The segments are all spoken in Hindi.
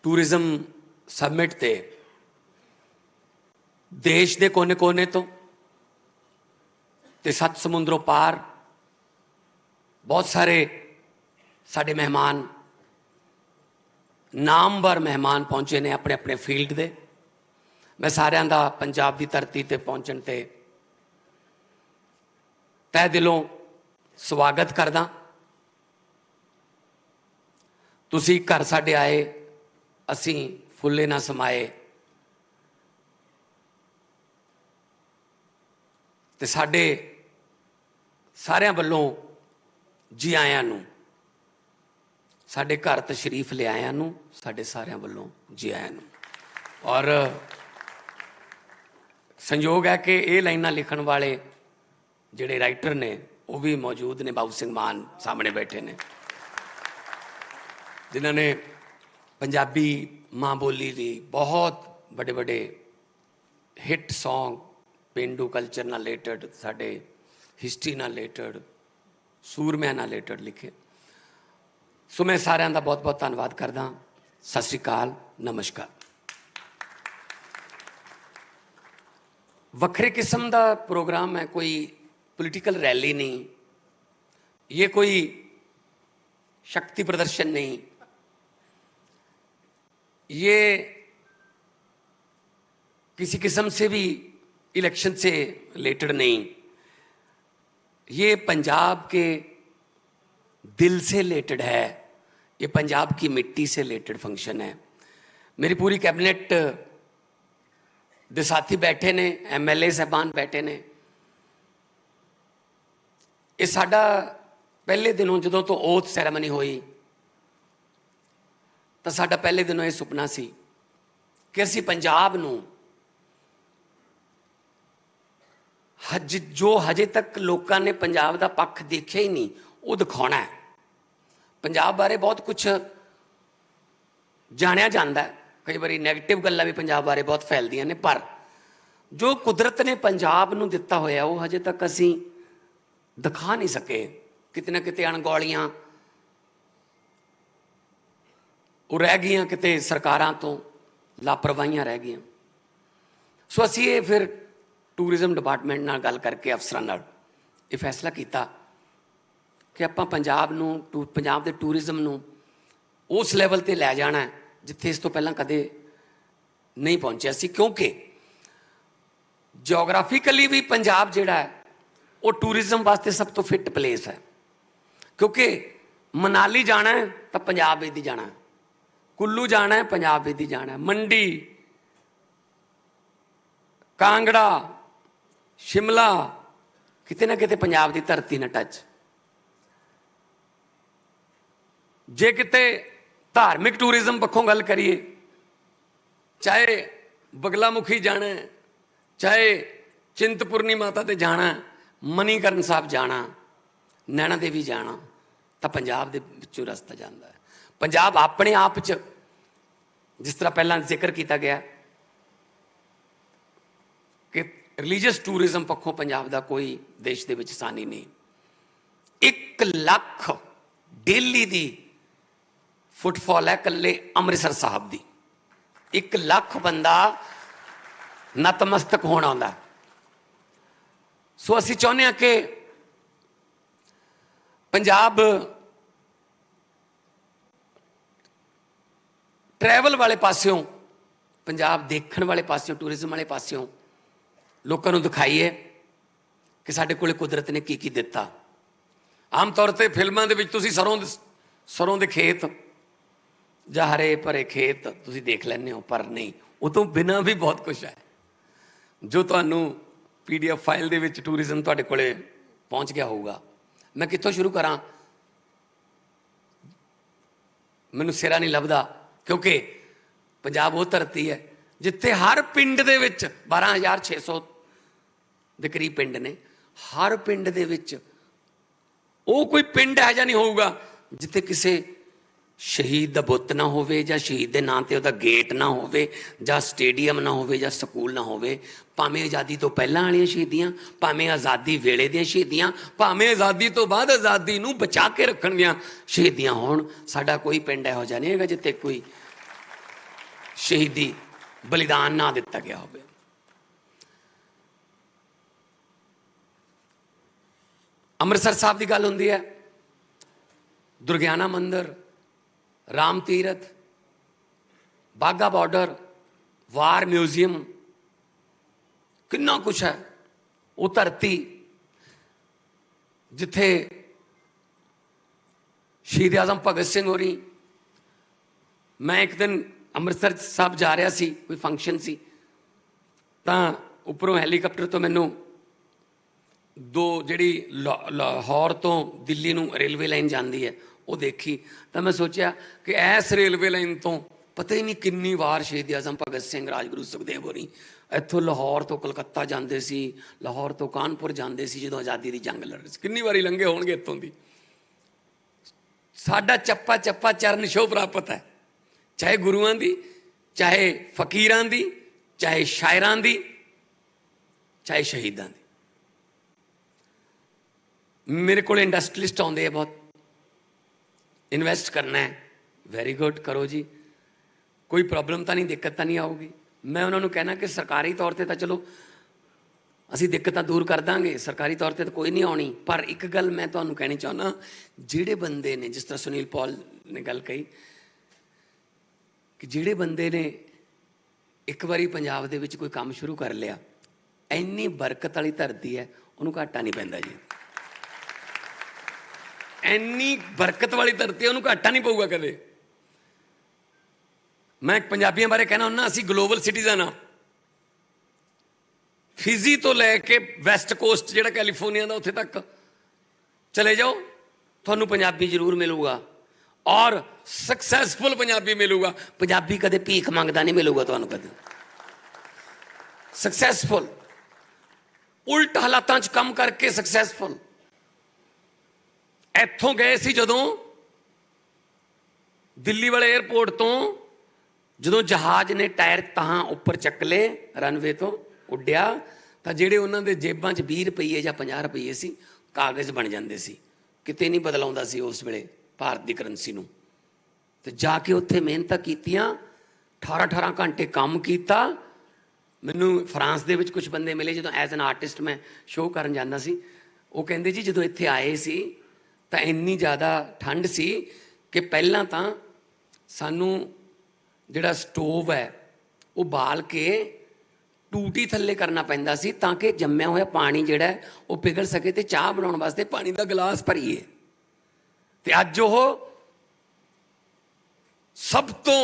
टूरिज्म सबमिट ते देश के कोने कोने तो ते सत्त समुद्रों पार बहुत सारे साडे मेहमान नामवर मेहमान पहुंचे ने अपने अपने फील्ड दे। मैं सारिਆਂ ਦਾ पंजाब की धरती ते पहुंचण ते तह दिलों स्वागत करदा। तुसी घर साडे आए, असी फुल्ले ना समाए ते साडे सारिਆਂ ਵੱਲੋਂ जी आयां नूं, साडे घर तशरीफ ले आयां नूं, साडे सारिਆਂ ਵੱਲੋਂ जी आयां नूं। और संयोग है कि ये लाइनां लिखण वाले जिहड़े राइटर ने वो भी मौजूद ने। बाबू सिंह मान सामने बैठे ने, जिन्हों ने पंजाबी माँ बोली ली बहुत बड़े बड़े हिट सॉन्ग पेंडू कल्चर नाल रिलेटेड, साडे हिस्टरी नाल रिलेटेड, सूरमिਆਂ नाल रिलेटेड लिखे। सो मैं सारिਆਂ ਦਾ बहुत बहुत धन्यवाद करदा। सत श्री अकाल, नमस्कार। वक्रे किस्म का प्रोग्राम है, कोई पॉलिटिकल रैली नहीं, ये कोई शक्ति प्रदर्शन नहीं, ये किसी किस्म से भी इलेक्शन से रिलेटेड नहीं, ये पंजाब के दिल से रिलेटेड है, ये पंजाब की मिट्टी से रिलेटेड फंक्शन है। मेरी पूरी कैबिनेट दे साथी बैठे ने, MLA साहबान बैठे ने। ये साडा पहले दिनों जदों तो ओथ सैरेमनी हुई तो साडा पहले दिनों ये सुपना सी कि असी पंजाब नूं जो हजे तक लोगों ने पंजाब का पक्ष देखा ही नहीं वो दिखाना है। पंजाब बारे बहुत कुछ जानिया जाता है, कई बार नैगेटिव गल्लां भी पंजाब बारे बहुत फैलदियां ने, पर जो कुदरत ने पंजाब नूं दिता होया वो हजे तक असी दिखा नहीं सके। किते ना किते अणगौलियां वो रह गई, किते सरकारां तो लापरवाहियां रह गई। सो असी ये फिर टूरिज्म डिपार्टमेंट नाल गल करके अफसरां नाल ये फैसला किया कि आपां पंजाब नूं पंजाब दे टूरिज्म नूं उस लैवल ते लै जाना है जिथे इस तो पहला कदे नहीं पहुंचे सी। क्योंकि जियोग्राफिकली भी पंजाब जिहड़ा है वो टूरिज्म वास्ते सब तो फिट प्लेस है। क्योंकि मनाली जाना है तो पंजाब विच दी जाना है, कुल्लू जाना है पंजाब विच दी जाना है, मंडी, कांगड़ा, शिमला, किते ना किते पंजाब की धरती ने टच। जे किते धार्मिक टूरिज्म पक्षों गल करिए, चाहे बगलामुखी जाना है, चाहे चिंतपूर्णी माता ते जाना, मणिकरण साहब जाना, नैना देवी जाना, तो पंजाब दे विचों रस्ता जाता है। पंजाब अपने आप च जिस तरह पहला जिक्र किया गया कि रिलीजियस टूरिज्म पक्षों पंजाब का कोई देश दे विच सानी नहीं। 1 लाख डेली दी फुटफॉल है कल्ले अमृतसर साहब दी। 1 लाख बंदा नतमस्तक होना आउंदा। सो असी चाहुंदे हां कि पंजाब ट्रैवल वाले पास्यों, पंजाब देखण वाले पास्यों, टूरिज्म वाले पास्यों लोगों को दिखाइए कि साडे कोले कुदरत ने की दिता। आम तौर पर फिल्मां दे विच तुसीं सरों दे खेत जां हरे भरे खेत तुसीं देख लैंदे हो, पर नहीं, वो तो बिना भी बहुत कुछ है जो तुहानूं PDF फाइल दे विच टूरिज्म तुहाडे कोले पहुंच गया होगा। मैं कित्थों शुरू करां, मैनूं सिरा नहीं लभदा। क्योंकि पंजाब वो धरती है जिथे हर पिंड दे विच 12,600 दे करीब पिंड ने, हर पिंड दे विच वो कोई पिंड है जा नहीं होगा जिथे किसी शहीद का बुत ना होवे, जां शहीद के नाम से गेट ना होवे, जां स्टेडियम ना होवे, जां स्कूल ना होवे। भावें आज़ादी तो पहलां वालियां शहीदियां, भावें आज़ादी वेले दियां शहीदियां, भावें आज़ादी तो बाद आज़ादी नूं बचा के रखण दियां शहीदियां होण, साडा कोई पिंड इहो जिहा नहीं हैगा जिथे कोई शहीदी बलिदान ना दिता गया हो। अमृतसर साहब की गल होंदी है, दुर्गियाना मंदिर, राम तीरथ, बाघा बॉर्डर, वार म्यूजियम, कितना कुछ है। वो धरती जिथे शहीद आजम भगत सिंह होरी, मैं एक दिन अमृतसर साहब जा रहा सी, कोई फंक्शन सी, तां उपरों हैलीकॉप्टर तो मैनू दो जी लाहौर तो दिल्ली नूं रेलवे लाइन जाती है वो देखी, तो मैं सोचा कि इस रेलवे लाइन तो पता ही नहीं कितनी बार शहीद आजम भगत सिंह, राजगुरू सुखदेव होरी इत्थों लाहौर तो कलकत्ता जाते सी, लाहौर तो कानपुर जाते सी जो आज़ादी की जंग लड़ रही, कितनी बारी लंघे होणगे इत्थों दी। साडा चप्पा चप्पा चरण छो प्राप्त है, चाहे गुरुआं दी, चाहे फकीरां दी, चाहे शायरां दी, चाहे शहीदां दी। मेरे को इंडस्ट्रीलिस्ट आते हैं, बहुत इन्वेस्ट करना है, वेरी गुड, करो जी, कोई प्रॉब्लम तो नहीं, दिक्कत तो नहीं आऊगी। मैं उन्होंने कहना कि सरकारी तौर पर तो चलो असी दिक्कत दूर कर देंगे, सरकारी तौर पर तो कोई नहीं आनी, पर एक गल मैं तुहानूं कहनी चाहना, जिहड़े बंदे ने, जिस तरह सुनील पॉल ने गल कही कि जिहड़े बंदे ने एक बारी पंजाब दे विच कोई काम शुरू कर लिया, इन्नी बरकत वाली धरती है, उन्होंने घाटा नहीं पैंदा जी। इन्नी बरकत वाली धरती है, उन्होंने घाटा नहीं पऊगा कदे। मैं पंजाबियों बारे कहना हुन्ना, असी ग्लोबल सिटीजन हाँ। फिजी तो लैके वैसट कोस्ट जिहड़ा कैलीफोर्निया का उत्थे तक चले जाओ, तुहानूं पंजाबी जरूर मिलूगा, और सक्सैसफुल पंजाबी मिलूगा। पंजाबी कदे भीख मंगदा नहीं मिलूगा तुहानूं कदे, सक्सैसफुल, उल्ट हालातां च काम करके सक्सैसफुल। इत्थों गए सी जदों दिल्ली वाले एयरपोर्ट तो, जदों जहाज ने टायर तहां उपर चक ले, रनवे तो उड्डिया, तो जेडे उन्होंने जेबां च 20 रुपये या 50 रुपये सी, कागज़ बन जाते सी, किते नहीं बदलाउंदा सी उस वेले भारत की करंसी नूं। ते जाके उत्थे मेहनत कीतियां, 18-18 घंटे काम किया। मैनू फ्रांस दे विच कुछ बंदे मिले, जो एज एन आर्टिस्ट मैं शो करन जांदा सी, वो कहंदे जी जो इत्थे आए सी तो इन्नी ज़्यादा ठंड सी कि पहलां तां सानू जिहड़ा स्टोव है वो बाल के टूटी थल्ले करना पैंदा सी, ताकि जम्मिया होया पानी जिहड़ा है वो पिघल सके, तो चाह बनाउण वास्ते पानी का गिलास भरीए। ते अज वो सब तो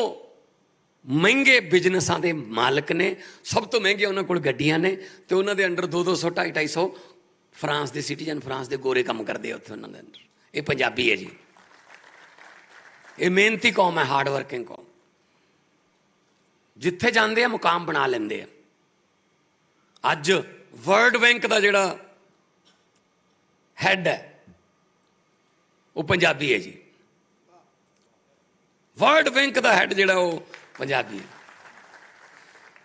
महंगे बिजनेसां दे मालक ने, सब तो महंगे उन्होंने कोल गड्डियां ने, तो उन्होंने अंडर 200 250 फ्रांस के सिटीजन, फ्रांस के गोरे काम करते हैं उत्थे उन्होंने अंडर। ये पंजाबी है जी, ये मेहनती कौम है, हार्ड वर्किंग कौम, जिथे जाते हैं मुकाम बना लेंदे हैं। अज वर्ल्ड बैंक का जिहड़ा हैड है वो पंजाबी है जी, वर्ल्ड बैंक का हैड जिहड़ा वो पंजाबी है।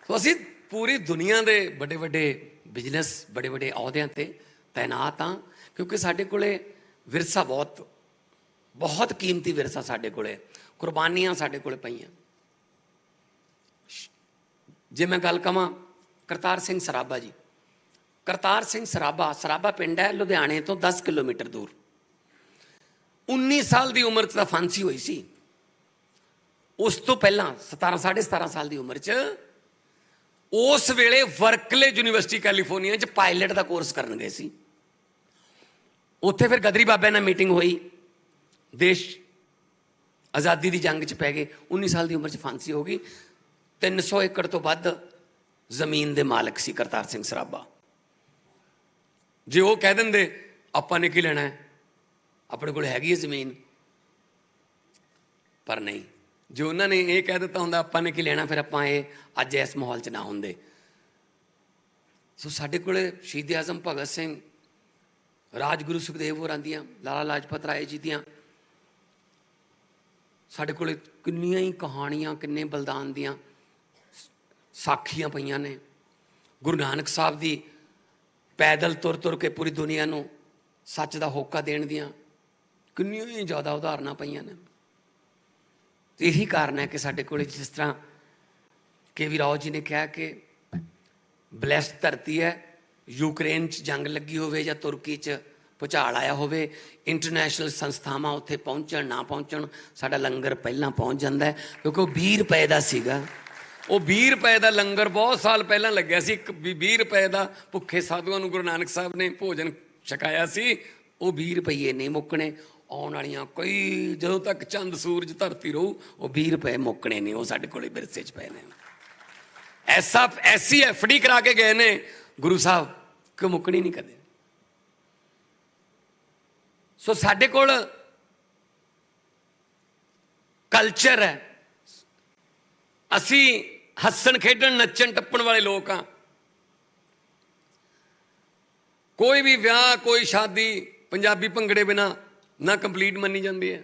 तो असी पूरी दुनिया के बड़े बड़े बिजनेस, बड़े बड़े अहुदियां ते तैनात हाँ, क्योंकि साडे कोले विरसा बहुत बहुत कीमती विरसा साडे कोले, कुर्बानियां साडे कोले पईयां। जे मैं गल कवां करतार सिंह सराभा जी, करतार सिंह सराभा, सराभा पिंड है लुधियाने तो 10 किलोमीटर दूर। 19 साल की उम्र च फांसी हुई सी, उस तो पहला 17 साढ़े 17 साल की उम्र च उस वेले वर्कले यूनिवर्सिटी कैलीफोर्निया च पायलट का कोर्स करन गए सी। उत्थे फिर गदरी बाबे नाल मीटिंग हुई, देश आज़ादी की जंग च पै गए, 19 साल की उम्र च फांसी हो गई। 300 एकड़ तो वध जमीन के मालक सी करतार सिंह सराभा। जे वो कह देंगे आपां ने की लेना है, अपने को हैगी है जमीन, पर नहीं, जो उन्होंने ये कह दिता होंदा आपां ने की लेना, फिर आपां ये अज इस माहौल च ना होंदे। सो साडे कोले शहीद आजम भगत सिंह, राजगुरू सुखदेव होरां दियां, लाला लाजपत राय जी दियां साडे कोले किन्नियां ही कहानियां, किन्ने बलिदान दियां साखियां पईयां ने। गुरु नानक साहब दी पैदल तुर तुर के पूरी दुनिया नूं सच दा होका देण दियां किन्नियां ही ज़्यादा उदाहरणां पईयां ने। यही कारण है कि साडे कोले जिस तरह के वी राव जी ने कहा कि ब्लैसड धरती है, यूक्रेन च जंग लगी होवे या तुर्की च भुचाल आया होवे, इंटरनेशनल संस्थावां उत्थे पहुँचण ना पहुँचण, साडा लंगर पहलां पहुँच जांदा है, क्योंकि वो 20 रुपए का सीगा। वो 20 रुपए का लंगर बहुत साल पहलां लग्या सी। 20 रुपए का भुखे साधुआं नूं गुरु नानक साहब ने भोजन छकाया सी। वो 20 रुपये नहीं मुक्कने, आउण वालियां कई जदों तक चंद सूरज धरती रहू वो 20 रुपए मुक्कने नहीं, वो साडे कोले विरसे च पए ने। ऐसी FD करा के गए ने गुरु साहब कि मुक्कनी नहीं कदे। सो साडे कोल कल्चर है, असी हसन खेडन नचन टप्पण वाले लोग हाँ। कोई भी विआह कोई शादी पंजाबी भंगड़े बिना ना कंप्लीट मनी जाती है,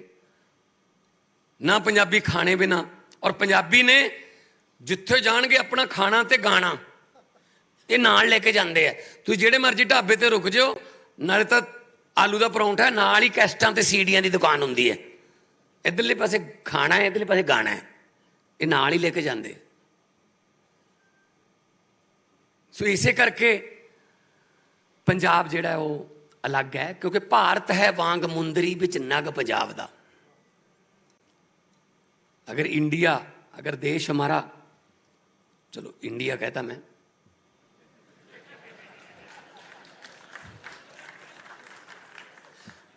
ना पंजाबी खाने बिना। और पंजाबी ने जिथे जाणगे अपना खाना ते गाना ये नाल लेके जाते हैं। तुसीं जिहड़े मर्जी ढाबे ते रुक जाओ, नाले तां आलू का परौंठा, नाल ही कैसटां ते सीडियां की दुकान हुंदी है। इधरले पासे खाना है, इधरले पासे गाना है, ये नाल ही लेके जाते। सो इसे करके पंजाब जिहड़ा है वो अलग है, क्योंकि भारत है वांग मुंदरी विच नग पंजाब दा। अगर इंडिया, अगर देश हमारा, चलो इंडिया कहता मैं,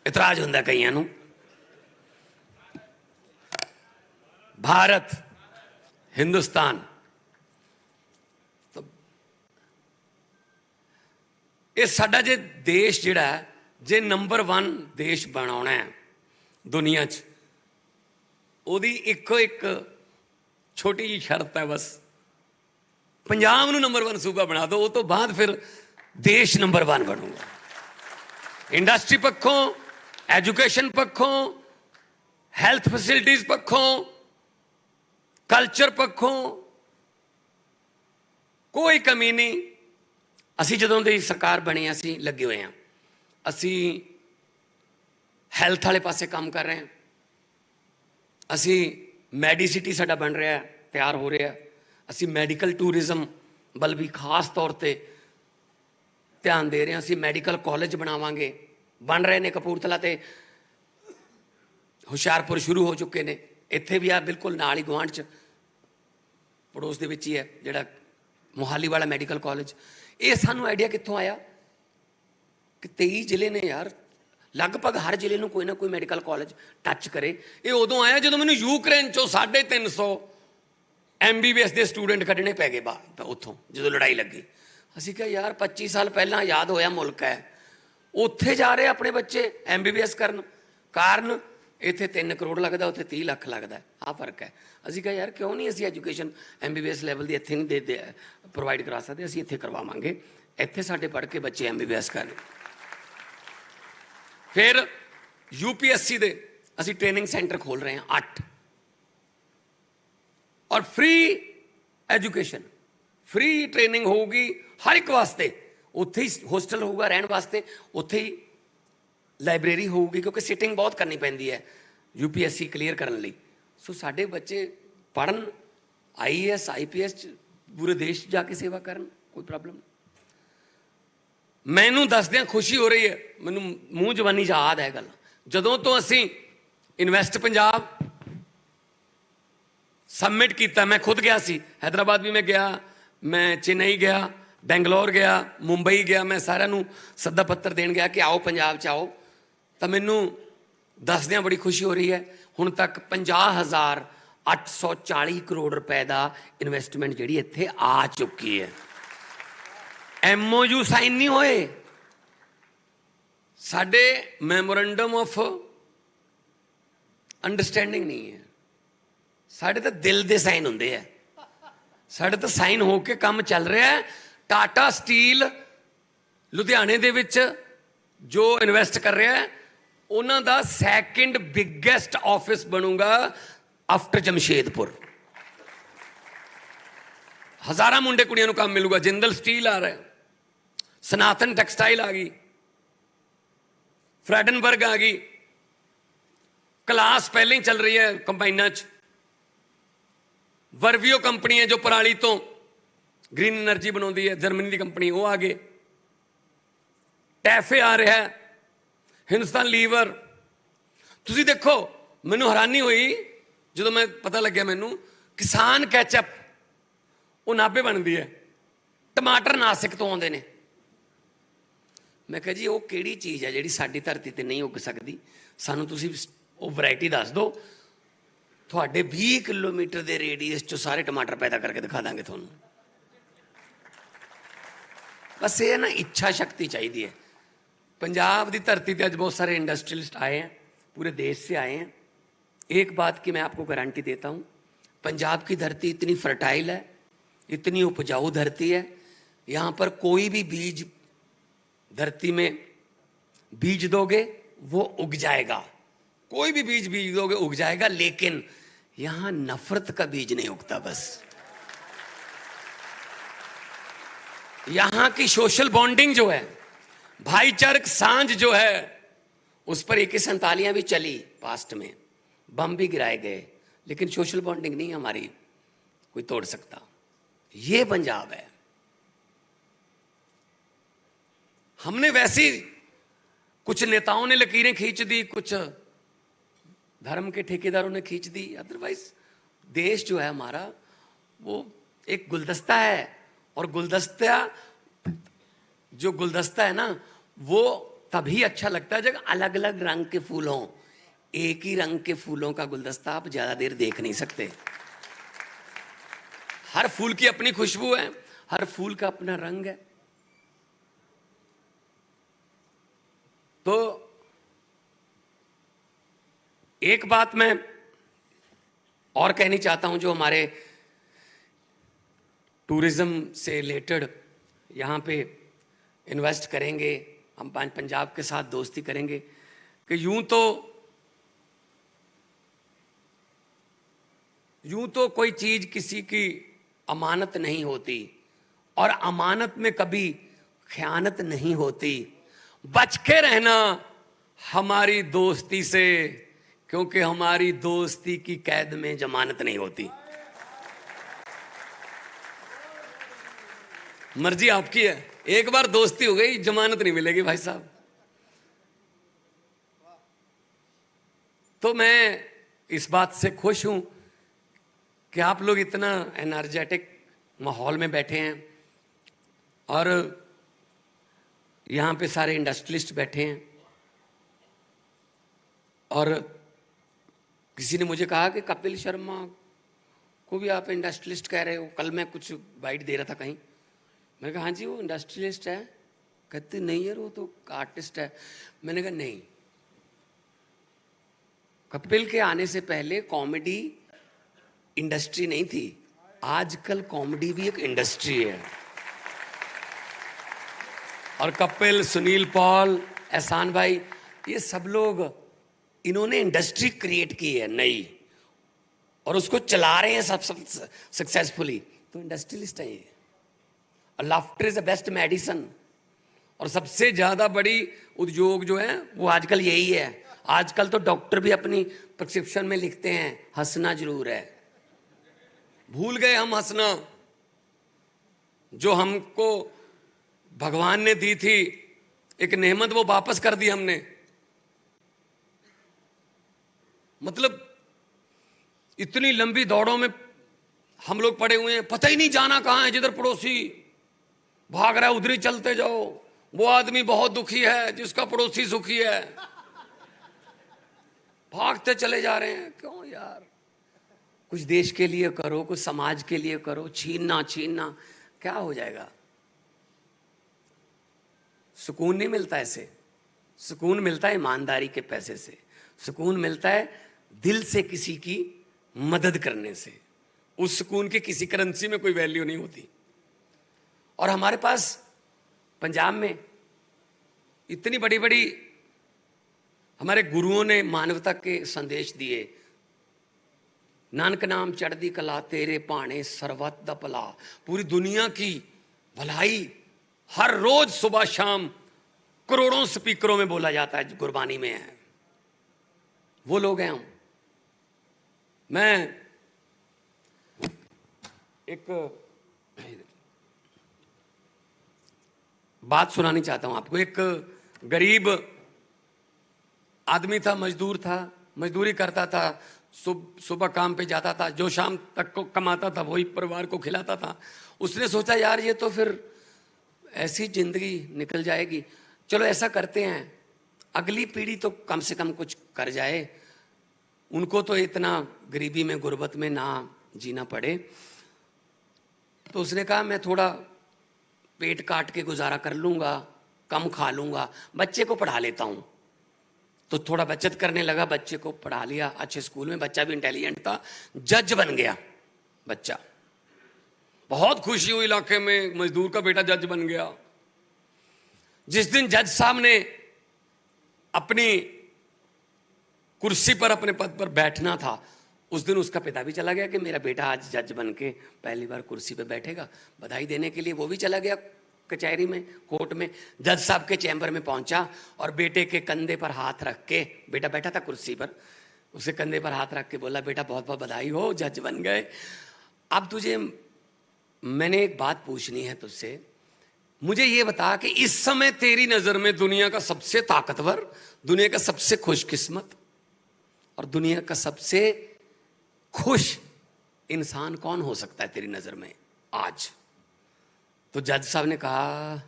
इतराज हुंदा कईयां नूं। भारत, हिंदुस्तान, तो ये साडा जे देश जिहड़ा है, जे नंबर 1 देश बनाउणा है दुनिया च, ओदी इक्को एक छोटी जी शर्त है बस, पंजाब नूं नंबर 1 सूबा बना दो, उस तो बाद फिर देश नंबर 1 बनूगा। इंडस्ट्री पक्षों, एजुकेशन पक्षों, हैल्थ फैसिलिटीज पक्षों, कल्चर पक्षों कोई कमी नहीं। असी जदों दी सरकार बनी असी लगे हुए हैं, असी हैल्थ वाले पासे काम कर रहे हैं, असी मैडिसिटी साडा बन रहा है, तैयार हो रहा है, असी मैडिकल टूरिज्म बल भी खास तौर पर ध्यान दे रहे हैं। असी मैडिकल कॉलेज बनावांगे, बन रहे ने कपूरथला ते हुशियारपुर शुरू हो चुके ने, इत्थे भी आ बिल्कुल नाल ही गुआंढ च पड़ोस दे विच ही है जिहड़ा मोहाली वाला मैडिकल कॉलेज। ये सानू आइडिया कित्थों आया कि 23 जिले ने यार, लगभग हर जिले में कोई ना कोई मैडिकल कॉलेज टच करे। ये उदों आया जो मैंने यूक्रेन चो 350 MBBS के स्टूडेंट कढ़ने पै गए बाहर उत्थों, जो लड़ाई लगी। असीं कहा यार 25 साल पहला याद होया मुल्क है, उत्थे जा रहे अपने बच्चे MBBS करन, कारण इत्थे 3 करोड़ लगता, उत्थे 30 लाख लगता है, आ फर्क है। असीं कहा यार क्यों नहीं असीं एजुकेशन MBBS लैवल की इत्थे नहीं दे प्रोवाइड करा सकते, असीं इत्थे करवावांगे, इत्थे साडे पढ़ के बच्चे MBBS करन। फिर UPSC दे असीं ट्रेनिंग सेंटर खोल रहे हैं 8, और फ्री एजुकेशन, फ्री ट्रेनिंग होगी हर एक वास्ते। उत्थे ही होस्टल होगा रहने वास्ते, उत्थे ही लाइब्रेरी होगी, क्योंकि सिटिंग बहुत करनी पैंदी है UPSC क्लीयर करने लई। सो साडे बच्चे पढ़न, IAS IPS पूरे देश जाके सेवा करन, कोई प्रॉब्लम नहीं। मैनू दसदियां खुशी हो रही है, मैनू मूँह जवानी याद है गल, जदों तो असीं इन्वेस्ट पंजाब सबमिट किया, मैं खुद गया सी, हैदराबाद भी मैं गया, मैं चेन्नई गया, बेंगलोर गया, मुंबई गया, मैं सारिਆਂ ਨੂੰ सद्दा पत्र देन गया कि आओ पंजाब च आओ। तो मैनू दसदियां बड़ी खुशी हो रही है, हुण तक 50,840 करोड़ रुपए का इन्वेस्टमेंट जिहड़ी इत्थे आ चुकी है। MOU साइन नहीं होए, साडे मैमोरेंडम ऑफ अंडरस्टैंडिंग नहीं है, साडे तो दिल दे साइन हुंदे है, साडे तो साइन होके काम चल रहा है। टाटा स्टील लुधियाने दे विच जो इन्वेस्ट कर रहा है, उन्हां दा 2nd बिगेस्ट ऑफिस बनूगा आफ्टर जमशेदपुर। हजारां मुंडे कुड़ियां नूं काम मिलूगा। जिंदल स्टील आ रहा है, सनातन टैक्सटाइल आ गई, फ्रैडनबर्ग आ गई, क्लास पहले ही चल रही है कंबाइना च, वर्वियो कंपनी है जो पराली तो ग्रीन एनर्जी बनाती है, जर्मनी की कंपनी, वो आगे टैफे आ रहा है, हिंदुस्तान लीवर। ਤੁਸੀਂ देखो, ਮੈਨੂੰ हैरानी हुई जो मैं पता लग्या मैनू किसान कैचअप वो नाभे बनती है, टमाटर नासिक तो आते हैं। मैं कहा जी वो किहड़ी चीज़ है जिहड़ी साडी धरती ते नहीं उग सकती, सानू तुसीं वो वैरायटी दस दो, तुहाडे 20 किलोमीटर के रेडियस चो सारे टमाटर पैदा करके दिखा देंगे तुहानू। बस ये ना इच्छा शक्ति चाहिए है। पंजाब की धरती पर अज बहुत सारे इंडस्ट्रियलिस्ट आए हैं, पूरे देश से आए हैं। एक बात की मैं आपको गारंटी देता हूँ, पंजाब की धरती इतनी फर्टाइल है, इतनी उपजाऊ धरती है, यहाँ पर कोई भी बीज धरती में बीज दोगे वो उग जाएगा, कोई भी बीज बीज दोगे उग जाएगा, लेकिन यहाँ नफरत का बीज नहीं उगता। बस यहाँ की सोशल बॉन्डिंग जो है, भाईचारक सांझ जो है, उस पर 41 भी चली, पास्ट में बम भी गिराए गए, लेकिन सोशल बॉन्डिंग नहीं हमारी कोई तोड़ सकता। ये पंजाब है। हमने वैसी कुछ नेताओं ने लकीरें खींच दी, कुछ धर्म के ठेकेदारों ने खींच दी, अदरवाइज देश जो है हमारा वो एक गुलदस्ता है। और जो गुलदस्ता है ना, वो तभी अच्छा लगता है जब अलग अलग रंग के फूल हों। एक ही रंग के फूलों का गुलदस्ता आप ज्यादा देर देख नहीं सकते। हर फूल की अपनी खुशबू है, हर फूल का अपना रंग है। तो एक बात मैं और कहनी चाहता हूं, जो हमारे टूरिज्म से रिलेटेड यहाँ पे इन्वेस्ट करेंगे, हम पंजाब के साथ दोस्ती करेंगे, कि यूं तो कोई चीज किसी की अमानत नहीं होती, और अमानत में कभी खयानत नहीं होती। बच के रहना हमारी दोस्ती से, क्योंकि हमारी दोस्ती की कैद में जमानत नहीं होती। मर्जी आपकी है, एक बार दोस्ती हो गई जमानत नहीं मिलेगी भाई साहब। तो मैं इस बात से खुश हूं कि आप लोग इतना एनर्जेटिक माहौल में बैठे हैं, और यहाँ पे सारे इंडस्ट्रियलिस्ट बैठे हैं। और किसी ने मुझे कहा कि कपिल शर्मा को भी आप इंडस्ट्रियलिस्ट कह रहे हो। कल मैं कुछ बाइट दे रहा था कहीं, मैंने कहा हाँ जी वो इंडस्ट्रियलिस्ट है। कहते नहीं यार वो तो आर्टिस्ट है। मैंने कहा नहीं, कपिल के आने से पहले कॉमेडी इंडस्ट्री नहीं थी, आजकल कॉमेडी भी एक इंडस्ट्री है। और कपिल, सुनील पॉल, एहसान भाई, ये सब लोग, इन्होंने इंडस्ट्री क्रिएट की है नई, और उसको चला रहे हैं सब सक्सेसफुली। तो इंडस्ट्रियलिस्ट है ये। और laughter is the best medicine. और सबसे ज्यादा बड़ी उद्योग जो है वो आजकल यही है। आजकल तो डॉक्टर भी अपनी प्रिस्क्रिप्शन में लिखते हैं हंसना जरूर है। भूल गए हम हंसना, जो हमको भगवान ने दी थी एक नेमत, वो वापस कर दी हमने। मतलब इतनी लंबी दौड़ों में हम लोग पड़े हुए हैं, पता ही नहीं जाना कहां है। जिधर पड़ोसी भाग रहा है उधर ही चलते जाओ। वो आदमी बहुत दुखी है जिसका पड़ोसी सुखी है, भागते चले जा रहे हैं। क्यों यार, कुछ देश के लिए करो, कुछ समाज के लिए करो। छीनना क्या हो जाएगा? सुकून नहीं मिलता ऐसे। सुकून मिलता है ईमानदारी के पैसे से, सुकून मिलता है दिल से किसी की मदद करने से। उस सुकून की किसी करेंसी में कोई वैल्यू नहीं होती। और हमारे पास पंजाब में इतनी बड़ी बड़ी हमारे गुरुओं ने मानवता के संदेश दिए। नानक नाम चढ़दी कला तेरे भाने सर्वत दा भला। पूरी दुनिया की भलाई हर रोज सुबह शाम करोड़ों स्पीकरों में बोला जाता है, गुरबानी में है। वो लोग हैं हम। मैं एक बात सुनानी चाहता हूं आपको। एक गरीब आदमी था, मजदूर था, मजदूरी करता था, सुबह काम पे जाता था, जो शाम तक को कमाता था वही परिवार को खिलाता था। उसने सोचा यार ये तो फिर ऐसी जिंदगी निकल जाएगी, चलो ऐसा करते हैं अगली पीढ़ी तो कम से कम कुछ कर जाए, उनको तो इतना गरीबी में गुर्बत में ना जीना पड़े। तो उसने कहा मैं थोड़ा पेट काट के गुजारा कर लूंगा, कम खा लूंगा, बच्चे को पढ़ा लेता हूं। तो थोड़ा बचत करने लगा, बच्चे को पढ़ा लिया अच्छे स्कूल में, बच्चा भी इंटेलिजेंट था, जज बन गया बच्चा। बहुत खुशी हुई इलाके में, मजदूर का बेटा जज बन गया। जिस दिन जज साहब ने अपनी कुर्सी पर अपने पद पर बैठना था, उस दिन उसका पिता भी चला गया कि मेरा बेटा आज जज बन के पहली बार कुर्सी पर बैठेगा। बधाई देने के लिए वो भी चला गया कचहरी में, कोर्ट में। जज साहब के चैम्बर में पहुंचा और बेटे के कंधे पर हाथ रख के, बेटा बैठा था कुर्सी पर, उसे कंधे पर हाथ रख के बोला बेटा बहुत बहुत बधाई हो, जज बन गए। अब तुझे मैंने एक बात पूछनी है तुझसे, मुझे ये बता कि इस समय तेरी नजर में दुनिया का सबसे ताकतवर, दुनिया का सबसे खुशकिस्मत और दुनिया का सबसे खुश इंसान कौन हो सकता है तेरी नजर में आज? तो जज साहब ने कहा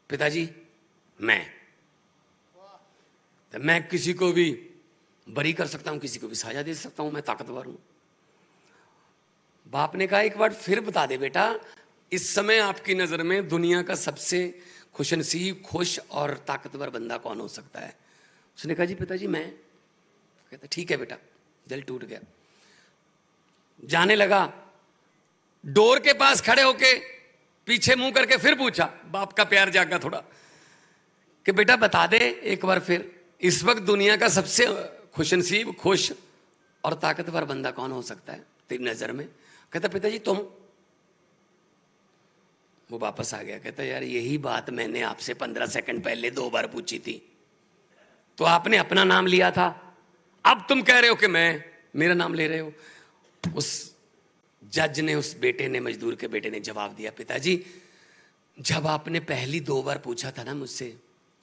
पिताजी मैं किसी को भी बरी कर सकता हूं, किसी को भी सजा दे सकता हूं, मैं ताकतवर हूं। बाप ने कहा एक बार फिर बता दे बेटा, इस समय आपकी नजर में दुनिया का सबसे खुशनसीब, खुश और ताकतवर बंदा कौन हो सकता है? उसने कहा जी पिताजी मैं। कहता ठीक है बेटा। दिल टूट गया। जाने लगा, डोर के पास खड़े होके पीछे मुंह करके फिर पूछा, बाप का प्यार जागा थोड़ा, कि बेटा बता दे एक बार फिर, इस वक्त दुनिया का सबसे खुशनसीब, खुश और ताकतवर बंदा कौन हो सकता है तेरी नजर में? कहता पिताजी तुम। वो वापस आ गया, कहता यार यही बात मैंने आपसे 15 सेकंड पहले 2 बार पूछी थी, तो आपने अपना नाम लिया था, अब तुम कह रहे हो कि मैं मेरा नाम ले रहे हो। उस जज ने, उस बेटे ने, मजदूर के बेटे ने जवाब दिया पिताजी जब आपने पहली 2 बार पूछा था ना मुझसे,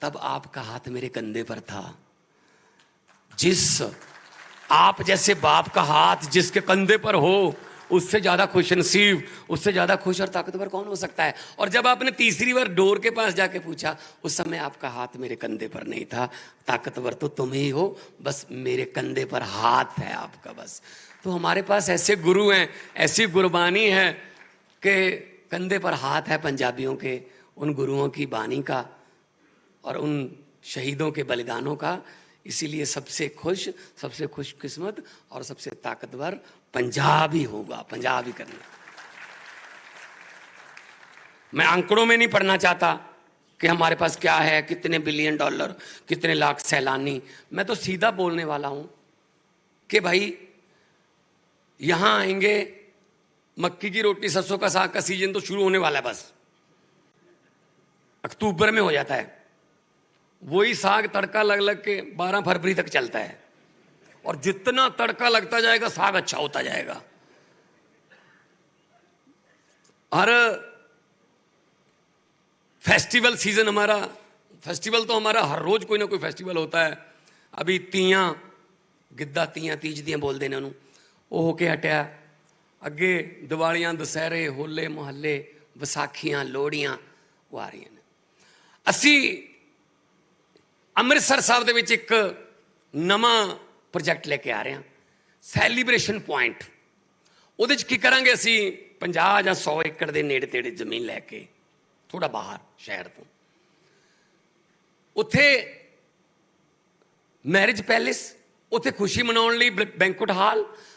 तब आपका हाथ मेरे कंधे पर था। जिस आप जैसे बाप का हाथ जिसके कंधे पर हो, उससे ज्यादा खुशनसीब, उससे ज्यादा खुश और ताकतवर कौन हो सकता है? और जब आपने तीसरी बार डोर के पास जाके पूछा, उस समय आपका हाथ मेरे कंधे पर नहीं था, ताकतवर तो तुम ही हो, बस मेरे कंधे पर हाथ है आपका बस। तो हमारे पास ऐसे गुरु हैं, ऐसी गुरबानी है कि कंधे पर हाथ है पंजाबियों के, उन गुरुओं की बानी का और उन शहीदों के बलिदानों का। इसीलिए सबसे खुश, सबसे खुशकिस्मत और सबसे ताकतवर पंजाब ही होगा, पंजाब ही करना। मैं आंकड़ों में नहीं पढ़ना चाहता कि हमारे पास क्या है, कितने बिलियन डॉलर, कितने लाख सैलानी। मैं तो सीधा बोलने वाला हूं कि भाई यहां आएंगे, मक्की की रोटी सरसों का साग का सीजन तो शुरू होने वाला है, बस अक्टूबर में हो जाता है। वही साग तड़का लग लग के 12 फरवरी तक चलता है, और जितना तड़का लगता जाएगा साग अच्छा होता जाएगा। हर फेस्टिवल सीजन हमारा, फेस्टिवल तो हमारा हर रोज कोई ना कोई फेस्टिवल होता है। अभी तीयां, गिद्दा तीयां, तीज दियां बोल देने उन्होंने, वो होके हटिया। अगे दिवालियां, दशहरे, होले मुहल्ले, विसाखियां, लोहड़ियां वो आ रही हैं। असी ਅੰਮ੍ਰਿਤਸਰ ਸਾਹਿਬ ਦੇ ਵਿੱਚ ਇੱਕ ਨਵਾਂ ਪ੍ਰੋਜੈਕਟ ਲੈ ਕੇ ਆ ਰਹੇ ਹਾਂ, ਸੈਲੀਬ੍ਰੇਸ਼ਨ ਪੁਆਇੰਟ। ਉਹਦੇ 'ਚ ਕੀ ਕਰਾਂਗੇ ਅਸੀਂ, 50 ਜਾਂ 100 ਏਕੜ ਦੇ ਨੇੜੇ ਤੇੜੇ ਜ਼ਮੀਨ ਲੈ ਕੇ, ਥੋੜਾ ਬਾਹਰ ਸ਼ਹਿਰ ਤੋਂ, ਉੱਥੇ ਮੈਰਿਜ ਪੈਲੇਸ, ਉੱਥੇ ਖੁਸ਼ੀ ਮਨਾਉਣ ਲਈ ਬੈਂਕੁਏਟ ਹਾਲ,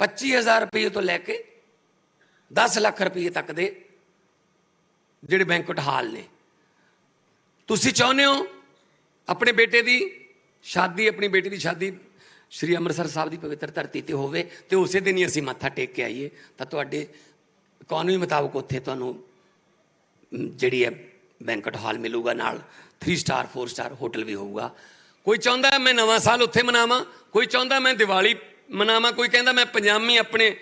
25,000 ਰੁਪਏ ਤੋਂ ਲੈ ਕੇ 10 ਲੱਖ ਰੁਪਏ ਤੱਕ ਦੇ ਜਿਹੜੇ ਬੈਂਕੁਏਟ ਹਾਲ ਨੇ। ਤੁਸੀਂ ਚਾਹੁੰਦੇ ਹੋ ਆਪਣੇ ਬੇਟੇ ਦੀ ਸ਼ਾਦੀ, ਆਪਣੀ ਬੇਟੀ ਦੀ ਸ਼ਾਦੀ ਸ਼੍ਰੀ ਅੰਮ੍ਰਿਤਸਰ ਸਾਹਿਬ ਦੀ ਪਵਿੱਤਰ ਧਰਤੀ ਤੇ ਹੋਵੇ, ਤੇ ਉਸੇ ਦਿਨ ਹੀ ਅਸੀਂ ਮੱਥਾ ਟੇਕ ਕੇ ਆਈਏ, ਤਾਂ ਤੁਹਾਡੇ ਇਕਨੋਮੀ ਮੁਤਾਬਕ ਉੱਥੇ ਤੁਹਾਨੂੰ ਜਿਹੜੀ ਹੈ ਬੈਂਕੁਏਟ ਹਾਲ ਮਿਲੂਗਾ, ਨਾਲ 3 ਸਟਾਰ 4 ਸਟਾਰ ਹੋਟਲ ਵੀ ਹੋਊਗਾ। ਕੋਈ ਚਾਹੁੰਦਾ ਮੈਂ ਨਵਾਂ ਸਾਲ ਉੱਥੇ ਮਨਾਵਾਂ, ਕੋਈ ਚਾਹੁੰਦਾ ਮੈਂ ਦੀਵਾਲੀ ਮਨਾਵਾਂ, ਕੋਈ ਕਹਿੰਦਾ ਮੈਂ ਪੰਜਾਮੀ ਆਪਣੇ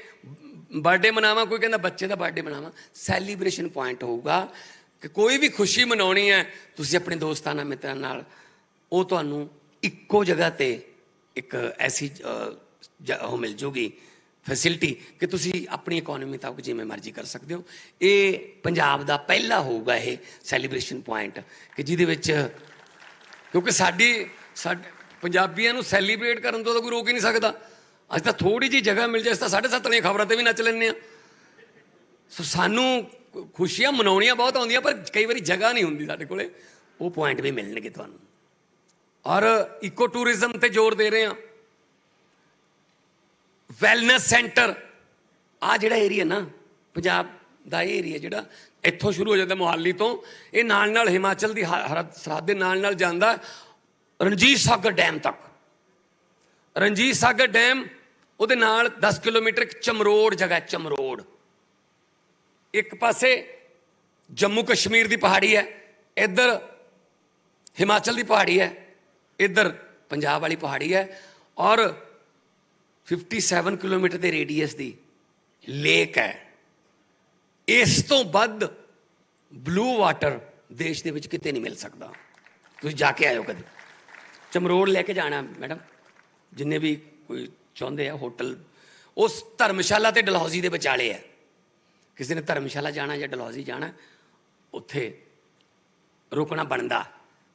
ਬਰਥਡੇ ਮਨਾਵਾਂ, ਕੋਈ ਕਹਿੰਦਾ ਬੱਚੇ ਦਾ ਬਰਥਡੇ ਮਨਾਵਾਂ। ਸੈਲੀਬ੍ਰੇਸ਼ਨ ਪੁਆਇੰਟ ਹੋਊਗਾ ਕਿ ਕੋਈ ਵੀ ਖੁਸ਼ੀ ਮਨਾਉਣੀ ਹੈ ਤੁਸੀਂ ਆਪਣੇ ਦੋਸਤਾਂ ਨਾਲ, ਮਿੱਤਰਾਂ ਨਾਲ, ਉਹ ਤੁਹਾਨੂੰ ਇੱਕੋ ਜਗ੍ਹਾ 'ਤੇ ਇੱਕ ਐਸੀ ਉਹ ਮਿਲ ਜੂਗੀ ਫੈਸਿਲਿਟੀ ਕਿ ਤੁਸੀਂ ਆਪਣੀ ਇਕੋਨਮੀ ਤੱਕ ਜਿਵੇਂ ਮਰਜ਼ੀ ਕਰ ਸਕਦੇ ਹੋ। ਇਹ ਪੰਜਾਬ ਦਾ ਪਹਿਲਾ ਹੋਊਗਾ ਇਹ ਸੈਲੀਬ੍ਰੇਸ਼ਨ ਪੁਆਇੰਟ ਕਿ ਜਿਹਦੇ ਵਿੱਚ, ਕਿਉਂਕਿ ਸਾਡੇ ਪੰਜਾਬੀਆਂ ਨੂੰ ਸੈਲੀਬ੍ਰੇਟ ਕਰਨ ਤੋਂ ਤਾਂ ਕੋਈ ਰੋਕ ਹੀ ਨਹੀਂ ਸਕਦਾ। ਅੱਜ ਤਾਂ ਥੋੜ੍ਹੀ ਜਿਹੀ ਜਗ੍ਹਾ ਮਿਲ ਜਾਏ ਤਾਂ 7:30 ਵਾਲੀਆਂ ਖਬਰਾਂ 'ਤੇ ਵੀ ਨੱਚ ਲੈਂਦੇ ਹਾਂ। ਸੋ ਸਾਨੂੰ ਖੁਸ਼ੀਆਂ ਮਨਾਉਣੀਆਂ ਬਹੁਤ ਆਉਂਦੀਆਂ, ਪਰ ਕਈ ਵਾਰੀ ਜਗ੍ਹਾ ਨਹੀਂ ਹੁੰਦੀ ਸਾਡੇ ਕੋਲੇ। ਉਹ ਪੁਆਇੰਟ ਵੀ ਮਿਲਣਗੇ ਤੁਹਾਨੂੰ। ਔਰ ਇਕੋ ਟੂਰਿਜ਼ਮ 'ਤੇ ਜ਼ੋਰ ਦੇ ਰਹੇ ਹਾਂ। ਵੈਲਨੈਸ ਸੈਂਟਰ, ਆਹ ਜਿਹੜਾ ਏਰੀਆ ਨਾ ਪੰਜਾਬ ਦਾ, ਇਹ ਏਰੀਆ ਜਿਹੜਾ ਇੱਥੋਂ ਸ਼ੁਰੂ ਹੋ ਜਾਂਦਾ ਮੋਹਾਲੀ ਤੋਂ, ਇਹ ਨਾਲ ਨਾਲ ਹਿਮਾਚਲ ਦੀ ਸਰਹੱਦ ਦੇ ਨਾਲ ਨਾਲ ਜਾਂਦਾ ਰਣਜੀਤ ਸਾਗਰ ਡੈਮ ਤੱਕ। ਰਣਜੀਤ ਸਾਗਰ ਡੈਮ, ਉਹਦੇ ਨਾਲ 10 ਕਿਲੋਮੀਟਰ ਚਮਰੋੜ ਜਗ੍ਹਾ, ਚਮਰੋੜ ਇੱਕ ਪਾਸੇ ਜੰਮੂ ਕਸ਼ਮੀਰ ਦੀ ਪਹਾੜੀ ਹੈ, ਇੱਧਰ ਹਿਮਾਚਲ ਦੀ ਪਹਾੜੀ ਹੈ, ਇੱਧਰ ਪੰਜਾਬ ਵਾਲੀ ਪਹਾੜੀ ਹੈ। ਔਰ 57 ਕਿਲੋਮੀਟਰ ਦੇ ਰੇਡੀਅਸ ਦੀ ਲੇਕ ਹੈ। ਇਸ ਤੋਂ ਵੱਧ ਬਲੂ ਵਾਟਰ ਦੇਸ਼ ਦੇ ਵਿੱਚ ਕਿਤੇ ਨਹੀਂ ਮਿਲ ਸਕਦਾ। ਤੁਸੀਂ ਜਾ ਕੇ ਆਇਓ ਕਦੇ। ਚਮਰੋੜ ਲੈ ਕੇ ਜਾਣਾ ਮੈਡਮ, ਜਿੰਨੇ ਵੀ ਕੋਈ ਚਾਹੁੰਦੇ ਆ। ਹੋਟਲ ਉਸ ਧਰਮਸ਼ਾਲਾ ਤੇ ਡਲਹੌਜ਼ੀ ਦੇ ਵਿਚਾਲੇ ਹੈ। ਕਿਸੇ ਨੇ ਧਰਮਸ਼ਾਲਾ ਜਾਣਾ ਜਾਂ ਡਲਹੌਜ਼ੀ ਜਾਣਾ, ਉੱਥੇ ਰੁਕਣਾ ਬਣਦਾ।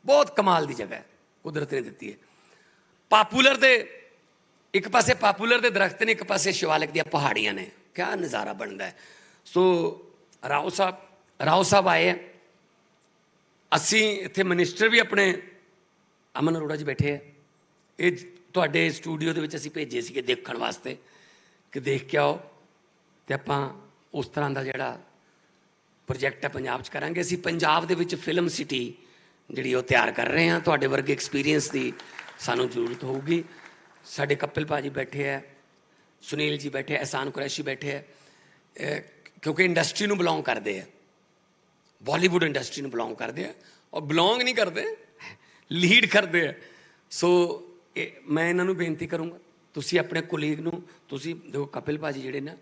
ਬਹੁਤ ਕਮਾਲ ਦੀ ਜਗ੍ਹਾ ਹੈ, ਕੁਦਰਤ ਨੇ ਦਿੱਤੀ ਹੈ। ਪਾਪੂਲਰ ਦੇ ਇੱਕ ਪਾਸੇ ਪਾਪੂਲਰ ਦੇ ਦਰਖਤ ਨੇ, ਇੱਕ ਪਾਸੇ ਸ਼ਿਵਾਲਿਕ ਦੀਆਂ ਪਹਾੜੀਆਂ ਨੇ। ਕਿਆ ਨਜ਼ਾਰਾ ਬਣਦਾ ਹੈ। ਸੋ ਰਾਓ ਸਾਹਿਬ ਆਏ ਹੈ। ਅਸੀਂ ਇੱਥੇ ਮਿਨਿਸਟਰ ਵੀ ਆਪਣੇ ਅਮਨ ਅਰੋੜਾ ਜੀ ਬੈਠੇ ਹੈ। ਇਹ ਤੁਹਾਡੇ ਸਟੂਡੀਓ ਦੇ ਵਿੱਚ ਅਸੀਂ ਭੇਜੇ ਸੀਗੇ ਦੇਖਣ ਵਾਸਤੇ ਕਿ ਦੇਖ ਕੇ ਆਓ, ਅਤੇ ਆਪਾਂ ਉਸ ਤਰ੍ਹਾਂ ਦਾ ਜਿਹੜਾ ਪ੍ਰੋਜੈਕਟ ਹੈ ਪੰਜਾਬ 'ਚ ਕਰਾਂਗੇ। ਅਸੀਂ ਪੰਜਾਬ ਦੇ ਵਿੱਚ ਫਿਲਮ ਸਿਟੀ ਜਿਹੜੀ ਉਹ ਤਿਆਰ ਕਰ ਰਹੇ ਹਾਂ। ਤੁਹਾਡੇ ਵਰਗੇ ਐਕਸਪੀਰੀਅੰਸ ਦੀ ਸਾਨੂੰ ਜ਼ਰੂਰਤ ਹੋਊਗੀ। ਸਾਡੇ ਕਪਿਲ ਭਾਜੀ ਬੈਠੇ ਹੈ, ਸੁਨੀਲ ਜੀ ਬੈਠੇ, ਅਹਿਸਾਨ ਕੁਰੈਸ਼ੀ ਬੈਠੇ ਹੈ, ਕਿਉਂਕਿ ਇੰਡਸਟਰੀ ਨੂੰ ਬਿਲੋਂਗ ਕਰਦੇ ਆ, ਬਾਲੀਵੁੱਡ ਇੰਡਸਟਰੀ ਨੂੰ ਬਿਲੋਂਗ ਕਰਦੇ ਆ। ਔਰ ਬਿਲੋਂਗ ਨਹੀਂ ਕਰਦੇ, ਲੀਡ ਕਰਦੇ ਆ। ਸੋ ਮੈਂ ਇਹਨਾਂ ਨੂੰ ਬੇਨਤੀ ਕਰੂੰਗਾ, ਤੁਸੀਂ ਆਪਣੇ ਕੋਲੀਗ ਨੂੰ, ਤੁਸੀਂ ਦੇਖੋ ਕਪਿਲ ਭਾਜੀ ਜਿਹੜੇ ਨਾ,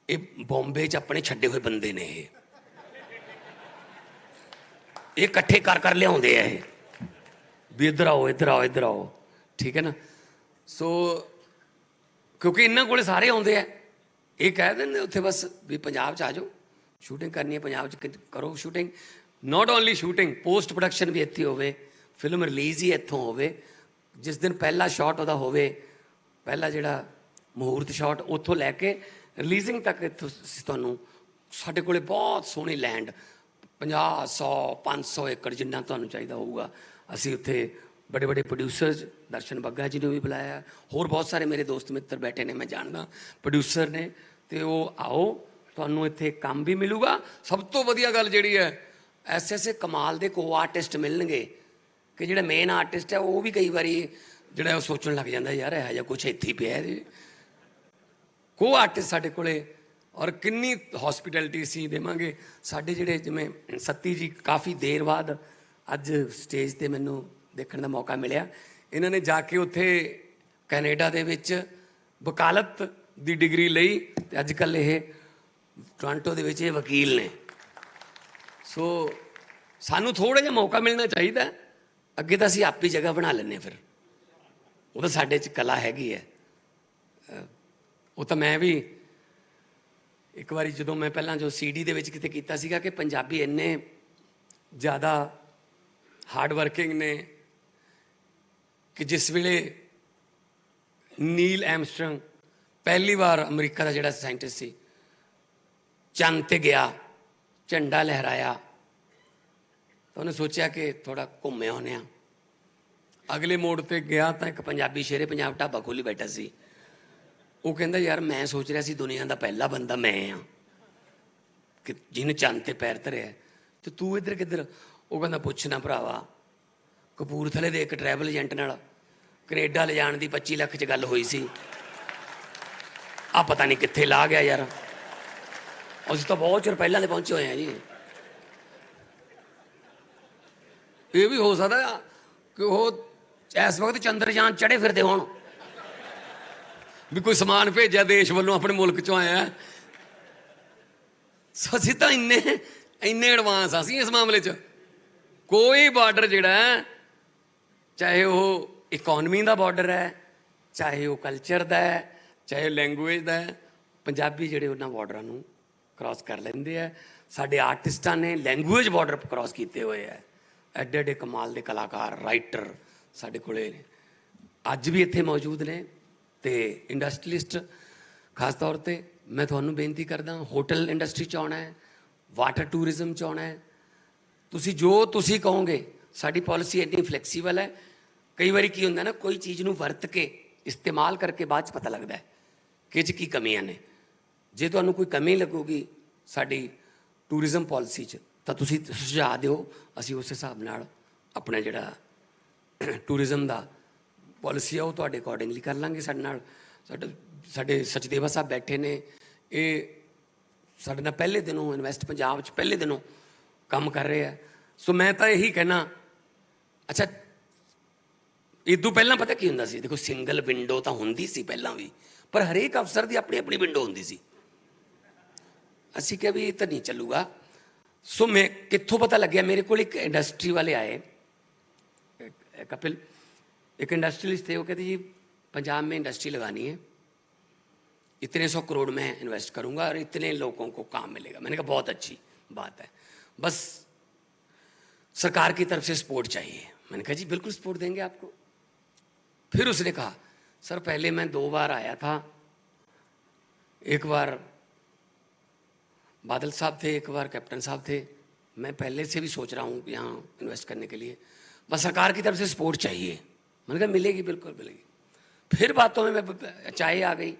ਇਹ ਬੰਬੇ 'ਚ ਆਪਣੇ ਛੱਡੇ ਹੋਏ ਬੰਦੇ ਨੇ। ਇਹ ਇਕੱਠੇ ਕਰ ਲਿਆਉਂਦੇ ਆ ਇਹ ਵੀ ਇੱਧਰ ਆਓ, ਇੱਧਰ ਆਓ, ਇੱਧਰ ਆਓ, ਠੀਕ ਹੈ ਨਾ। ਸੋ ਕਿਉਂਕਿ ਇਹਨਾਂ ਕੋਲ ਸਾਰੇ ਆਉਂਦੇ ਆ, ਇਹ ਕਹਿ ਦਿੰਦੇ ਉੱਥੇ ਬਸ ਵੀ ਪੰਜਾਬ 'ਚ ਆ ਜਾਓ, ਸ਼ੂਟਿੰਗ ਕਰਨੀ ਹੈ ਪੰਜਾਬ 'ਚ ਕਰੋ shooting. Not only shooting, post production ਵੀ ਇੱਥੇ ਹੋਵੇ, ਫਿਲਮ ਰਿਲੀਜ਼ ਹੀ ਇੱਥੋਂ ਹੋਵੇ। ਜਿਸ ਦਿਨ ਪਹਿਲਾ ਸ਼ਾਟ ਉਹਦਾ ਹੋਵੇ, ਪਹਿਲਾ ਜਿਹੜਾ ਮਹੂਰਤ ਸ਼ਾਟ, ਉੱਥੋਂ ਲੈ ਕੇ ਰਿਲੀਜ਼ਿੰਗ ਤੱਕ ਇੱਥੋਂ ਤੁਹਾਨੂੰ, ਸਾਡੇ ਕੋਲ ਬਹੁਤ ਸੋਹਣੀ ਲੈਂਡ, 50, 100, 500 ਏਕੜ ਜਿੰਨਾ ਤੁਹਾਨੂੰ ਚਾਹੀਦਾ ਹੋਊਗਾ। ਅਸੀਂ ਉੱਥੇ ਬੜੇ ਬੜੇ ਪ੍ਰੋਡਿਊਸਰਸ, ਦਰਸ਼ਨ ਬੱਗਾ ਜੀ ਨੂੰ ਵੀ ਬੁਲਾਇਆ, ਹੋਰ ਬਹੁਤ ਸਾਰੇ ਮੇਰੇ ਦੋਸਤ ਮਿੱਤਰ ਬੈਠੇ ਨੇ, ਮੈਂ ਜਾਣਦਾ ਪ੍ਰੋਡਿਊਸਰ ਨੇ। ਅਤੇ ਉਹ ਆਓ, ਤੁਹਾਨੂੰ ਇੱਥੇ ਕੰਮ ਵੀ ਮਿਲੂਗਾ। ਸਭ ਤੋਂ ਵਧੀਆ ਗੱਲ ਜਿਹੜੀ ਹੈ, ਐਸੇ ਕਮਾਲ ਦੇ ਕੋ ਆਰਟਿਸਟ ਮਿਲਣਗੇ ਕਿ ਜਿਹੜਾ ਮੇਨ ਆਰਟਿਸਟ ਹੈ ਉਹ ਵੀ ਕਈ ਵਾਰੀ ਜਿਹੜਾ ਉਹ ਸੋਚਣ ਲੱਗ ਜਾਂਦਾ, ਯਾਰ ਇਹੋ ਜਿਹਾ ਕੁਛ ਇੱਥੇ ਹੀ ਪਿਆ ਜੀ। ਕੋ ਆਰਟਿਸਟ ਸਾਡੇ ਕੋਲੇ, ਔਰ ਕਿੰਨੀ ਹੌਸਪੀਟੈਲਿਟੀ ਅਸੀਂ ਦੇਵਾਂਗੇ। ਸਾਡੇ ਜਿਹੜੇ ਜਿਵੇਂ ਸੱਤੀ ਜੀ, ਕਾਫੀ ਦੇਰ ਬਾਅਦ ਅੱਜ ਸਟੇਜ 'ਤੇ ਮੈਨੂੰ ਦੇਖਣ ਦਾ ਮੌਕਾ ਮਿਲਿਆ। ਇਹਨਾਂ ਨੇ ਜਾ ਕੇ ਉੱਥੇ ਕੈਨੇਡਾ ਦੇ ਵਿੱਚ ਵਕਾਲਤ ਦੀ ਡਿਗਰੀ ਲਈ, ਅਤੇ ਅੱਜ ਕੱਲ੍ਹ ਇਹ ਟੋਰਾਂਟੋ ਦੇ ਵਿੱਚ ਇਹ ਵਕੀਲ ਨੇ। ਸੋ ਸਾਨੂੰ ਥੋੜ੍ਹਾ ਜਿਹਾ ਮੌਕਾ ਮਿਲਣਾ ਚਾਹੀਦਾ। ਅੱਗੇ ਤਾਂ ਅਸੀਂ ਆਪੀ ਜਗ੍ਹਾ ਬਣਾ ਲੈਂਦੇ ਹਾਂ, ਫਿਰ ਉਹ ਤਾਂ ਸਾਡੇ 'ਚ ਕਲਾ ਹੈਗੀ ਹੈ। ਉਹ ਤਾਂ ਮੈਂ ਵੀ ਇੱਕ ਵਾਰੀ ਜਦੋਂ ਮੈਂ ਪਹਿਲਾਂ ਜੋ CD ਦੇ ਵਿੱਚ ਕਿਤੇ ਕੀਤਾ ਸੀਗਾ ਕਿ ਪੰਜਾਬੀ ਇੰਨੇ ਜ਼ਿਆਦਾ ਹਾਰਡ ਵਰਕਿੰਗ ਨੇ ਕਿ ਜਿਸ ਵੇਲੇ ਨੀਲ ਐਮਸਟਰੰਗ ਪਹਿਲੀ ਵਾਰ ਅਮਰੀਕਾ ਦਾ ਜਿਹੜਾ ਸਾਇੰਟਿਸਟ ਸੀ ਚੰਦ 'ਤੇ ਗਿਆ, ਝੰਡਾ ਲਹਿਰਾਇਆ, ਤਾਂ ਉਹਨੇ ਸੋਚਿਆ ਕਿ ਥੋੜ੍ਹਾ ਘੁੰਮੇ ਆਉਂਦੇ ਹਾਂ। ਅਗਲੇ ਮੋੜ 'ਤੇ ਗਿਆ ਤਾਂ ਇੱਕ ਪੰਜਾਬੀ ਸ਼ੇਰੇ ਪੰਜਾਬ ਢਾਬਾ ਖੋਲ੍ਹੀ ਬੈਠਾ ਸੀ। ਉਹ ਕਹਿੰਦਾ, ਯਾਰ ਮੈਂ ਸੋਚ ਰਿਹਾ ਸੀ ਦੁਨੀਆ ਦਾ ਪਹਿਲਾ ਬੰਦਾ ਮੈਂ ਹਾਂ ਕਿ ਜਿਹਨੇ ਚੰਦ 'ਤੇ ਪੈਰ ਧਰਿਆ, ਅਤੇ ਤੂੰ ਇੱਧਰ ਕਿੱਧਰ? ਉਹ ਕਹਿੰਦਾ, ਪੁੱਛਣਾ ਭਰਾਵਾ, ਕਪੂਰਥਲੇ ਦੇ ਇੱਕ ਟਰੈਵਲ ਏਜੰਟ ਨਾਲ ਕਨੇਡਾ ਲਿਜਾਣ ਦੀ 25 ਲੱਖ 'ਚ ਗੱਲ ਹੋਈ ਸੀ। ਆਹ ਪਤਾ ਨਹੀਂ ਕਿੱਥੇ ਲਾ ਗਿਆ ਯਾਰ। ਅਸੀਂ ਤਾਂ ਬਹੁਤ ਚਿਰ ਪਹਿਲਾਂ ਦੇ ਪਹੁੰਚੇ ਹੋਏ ਹਾਂ ਜੀ। ਇਹ ਵੀ ਹੋ ਸਕਦਾ ਕਿ ਉਹ ਇਸ ਵਕਤ ਚੰਦਰਯਾਨ ਚੜ੍ਹੇ ਫਿਰਦੇ ਹੋਣ। भी कोई समान भेजा देश वालों अपने मुल्क चो आया। सो असीं तां इन्ने एडवांस असीं इस मामले च। कोई बार्डर जिहड़ा है, चाहे वो इकोनमी का बार्डर है, चाहे वो कल्चर का है, चाहे लैंगुएज का है, पंजाबी जिहड़े उन्हां बार्डरां नूं क्रॉस कर लेंदे है। साडे आर्टिस्टां ने लैंगुएज बार्डर क्रॉस कीते हुए है। एडे एडे कमाल के कलाकार राइटर साडे कोले ने, अज भी इत्थे मौजूद ने। तो इंडस्ट्रीलिस्ट खास तौर पर मैं तुहानूं बेनती करदा, होटल इंडस्ट्री च आउणा है, वाटर टूरिज्म च आउणा है, तुसी जो तुसी कहोगे। साडी पॉलिसी इन्नी फ्लैक्सीबल है। कई बार की होंदा ना, कोई चीज़ नूं वरत के इस्तेमाल करके बाद च पता लगता है कि इह की कमियां ने। जे तुहानूं कोई कमी लगूगी साडी टूरिज्म पॉलिसी च तां तुसी सुझाव दिओ, असीं उस हिसाब नाल अपना जिहड़ा टूरिज्म दा पॉलिसी है वो तुहाडे अकॉर्डिंगली कर लांगे। साडे नाल साडे सचदेवा साहब बैठे ने, ये साडे नाल पहले दिनों इन्वैस्ट पंजाब च पहले दिनों काम कर रहे हैं। सो मैं तो यही कहना, अच्छा इदों पहला पता की हुंदा सी, देखो सिंगल विंडो तो हुंदी सी पहला भी, पर हरेक अफसर की अपनी अपनी विंडो हुंदी सी। असीं क्या भी ये तो नहीं चलूगा। सो मैं कित्थों पता लग्या, मेरे को एक इंडस्ट्री वाले आए, कपिल एक इंडस्ट्रियलिस्ट थे, वो कहते जी पंजाब में इंडस्ट्री लगानी है, इतने 100 करोड़ में इन्वेस्ट करूंगा और इतने लोगों को काम मिलेगा। मैंने कहा बहुत अच्छी बात है, बस सरकार की तरफ से सपोर्ट चाहिए। मैंने कहा जी बिल्कुल सपोर्ट देंगे आपको। फिर उसने कहा सर पहले मैं 2 बार आया था, एक बार बादल साहब थे, एक बार कैप्टन साहब थे, मैं पहले से भी सोच रहा हूँ यहाँ इन्वेस्ट करने के लिए, बस सरकार की तरफ से सपोर्ट चाहिए। मैंने कहा मिलेगी, बिल्कुल मिलेगी। फिर बातों में मैं चाय आ गई,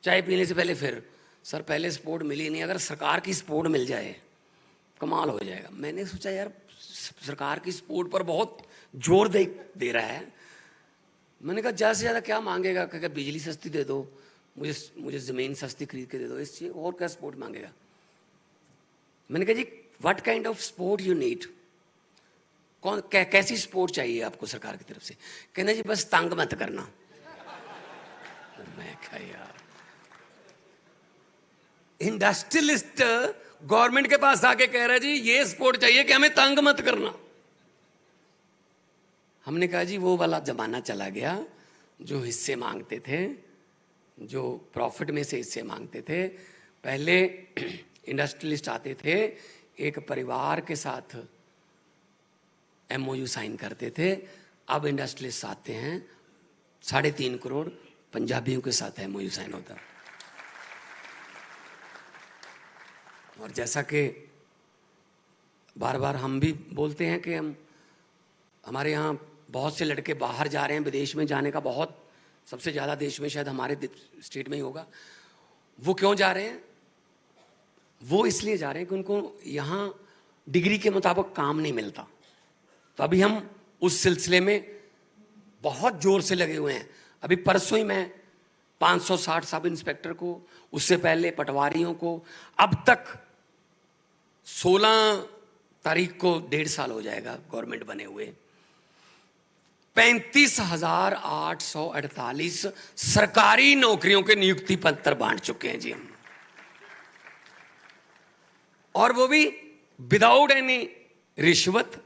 चाय पीने से पहले फिर सर पहले सपोर्ट मिली नहीं, अगर सरकार की सपोर्ट मिल जाए कमाल हो जाएगा। मैंने सोचा यार सरकार की सपोर्ट पर बहुत जोर दे रहा है। मैंने कहा ज़्यादा से ज़्यादा क्या मांगेगा, क्या बिजली सस्ती दे दो, मुझे ज़मीन सस्ती खरीद के दे दो, इससे और क्या सपोर्ट मांगेगा। मैंने कहा जी what kind of support you need, कौन कैसी सपोर्ट चाहिए आपको सरकार की तरफ से। कहना जी बस तंग मत करना। मैं कहा यार इंडस्ट्रियलिस्ट गवर्नमेंट के पास आके कह रहा है जी ये सपोर्ट चाहिए कि हमें तंग मत करना। हमने कहा जी वो वाला जमाना चला गया जो हिस्से मांगते थे, जो प्रॉफिट में से हिस्से मांगते थे। पहले इंडस्ट्रियलिस्ट आते थे, एक परिवार के साथ MOU साइन करते थे। अब इंडस्ट्रियलिस्ट आते हैं 3.5 करोड़ पंजाबियों के साथ MOU साइन होता। और जैसा कि बार बार हम भी बोलते हैं कि हमारे यहाँ बहुत से लड़के बाहर जा रहे हैं, विदेश में जाने का बहुत, सबसे ज़्यादा देश में शायद हमारे स्टेट में ही होगा। वो क्यों जा रहे हैं? वो इसलिए जा रहे हैं कि उनको यहाँ डिग्री के मुताबिक काम नहीं मिलता। तो अभी हम उस सिलसिले में बहुत ज़ोर से लगे हुए हैं। अभी परसों ही मैं 560 सब इंस्पेक्टर को, उससे पहले पटवारियों को, अब तक 16 तारीख को 1.5 साल हो जाएगा गवर्नमेंट बने हुए, 35,848 सरकारी नौकरियों के नियुक्ति पत्र बांट चुके हैं जी हम, और वो भी विदाउट एनी रिश्वत,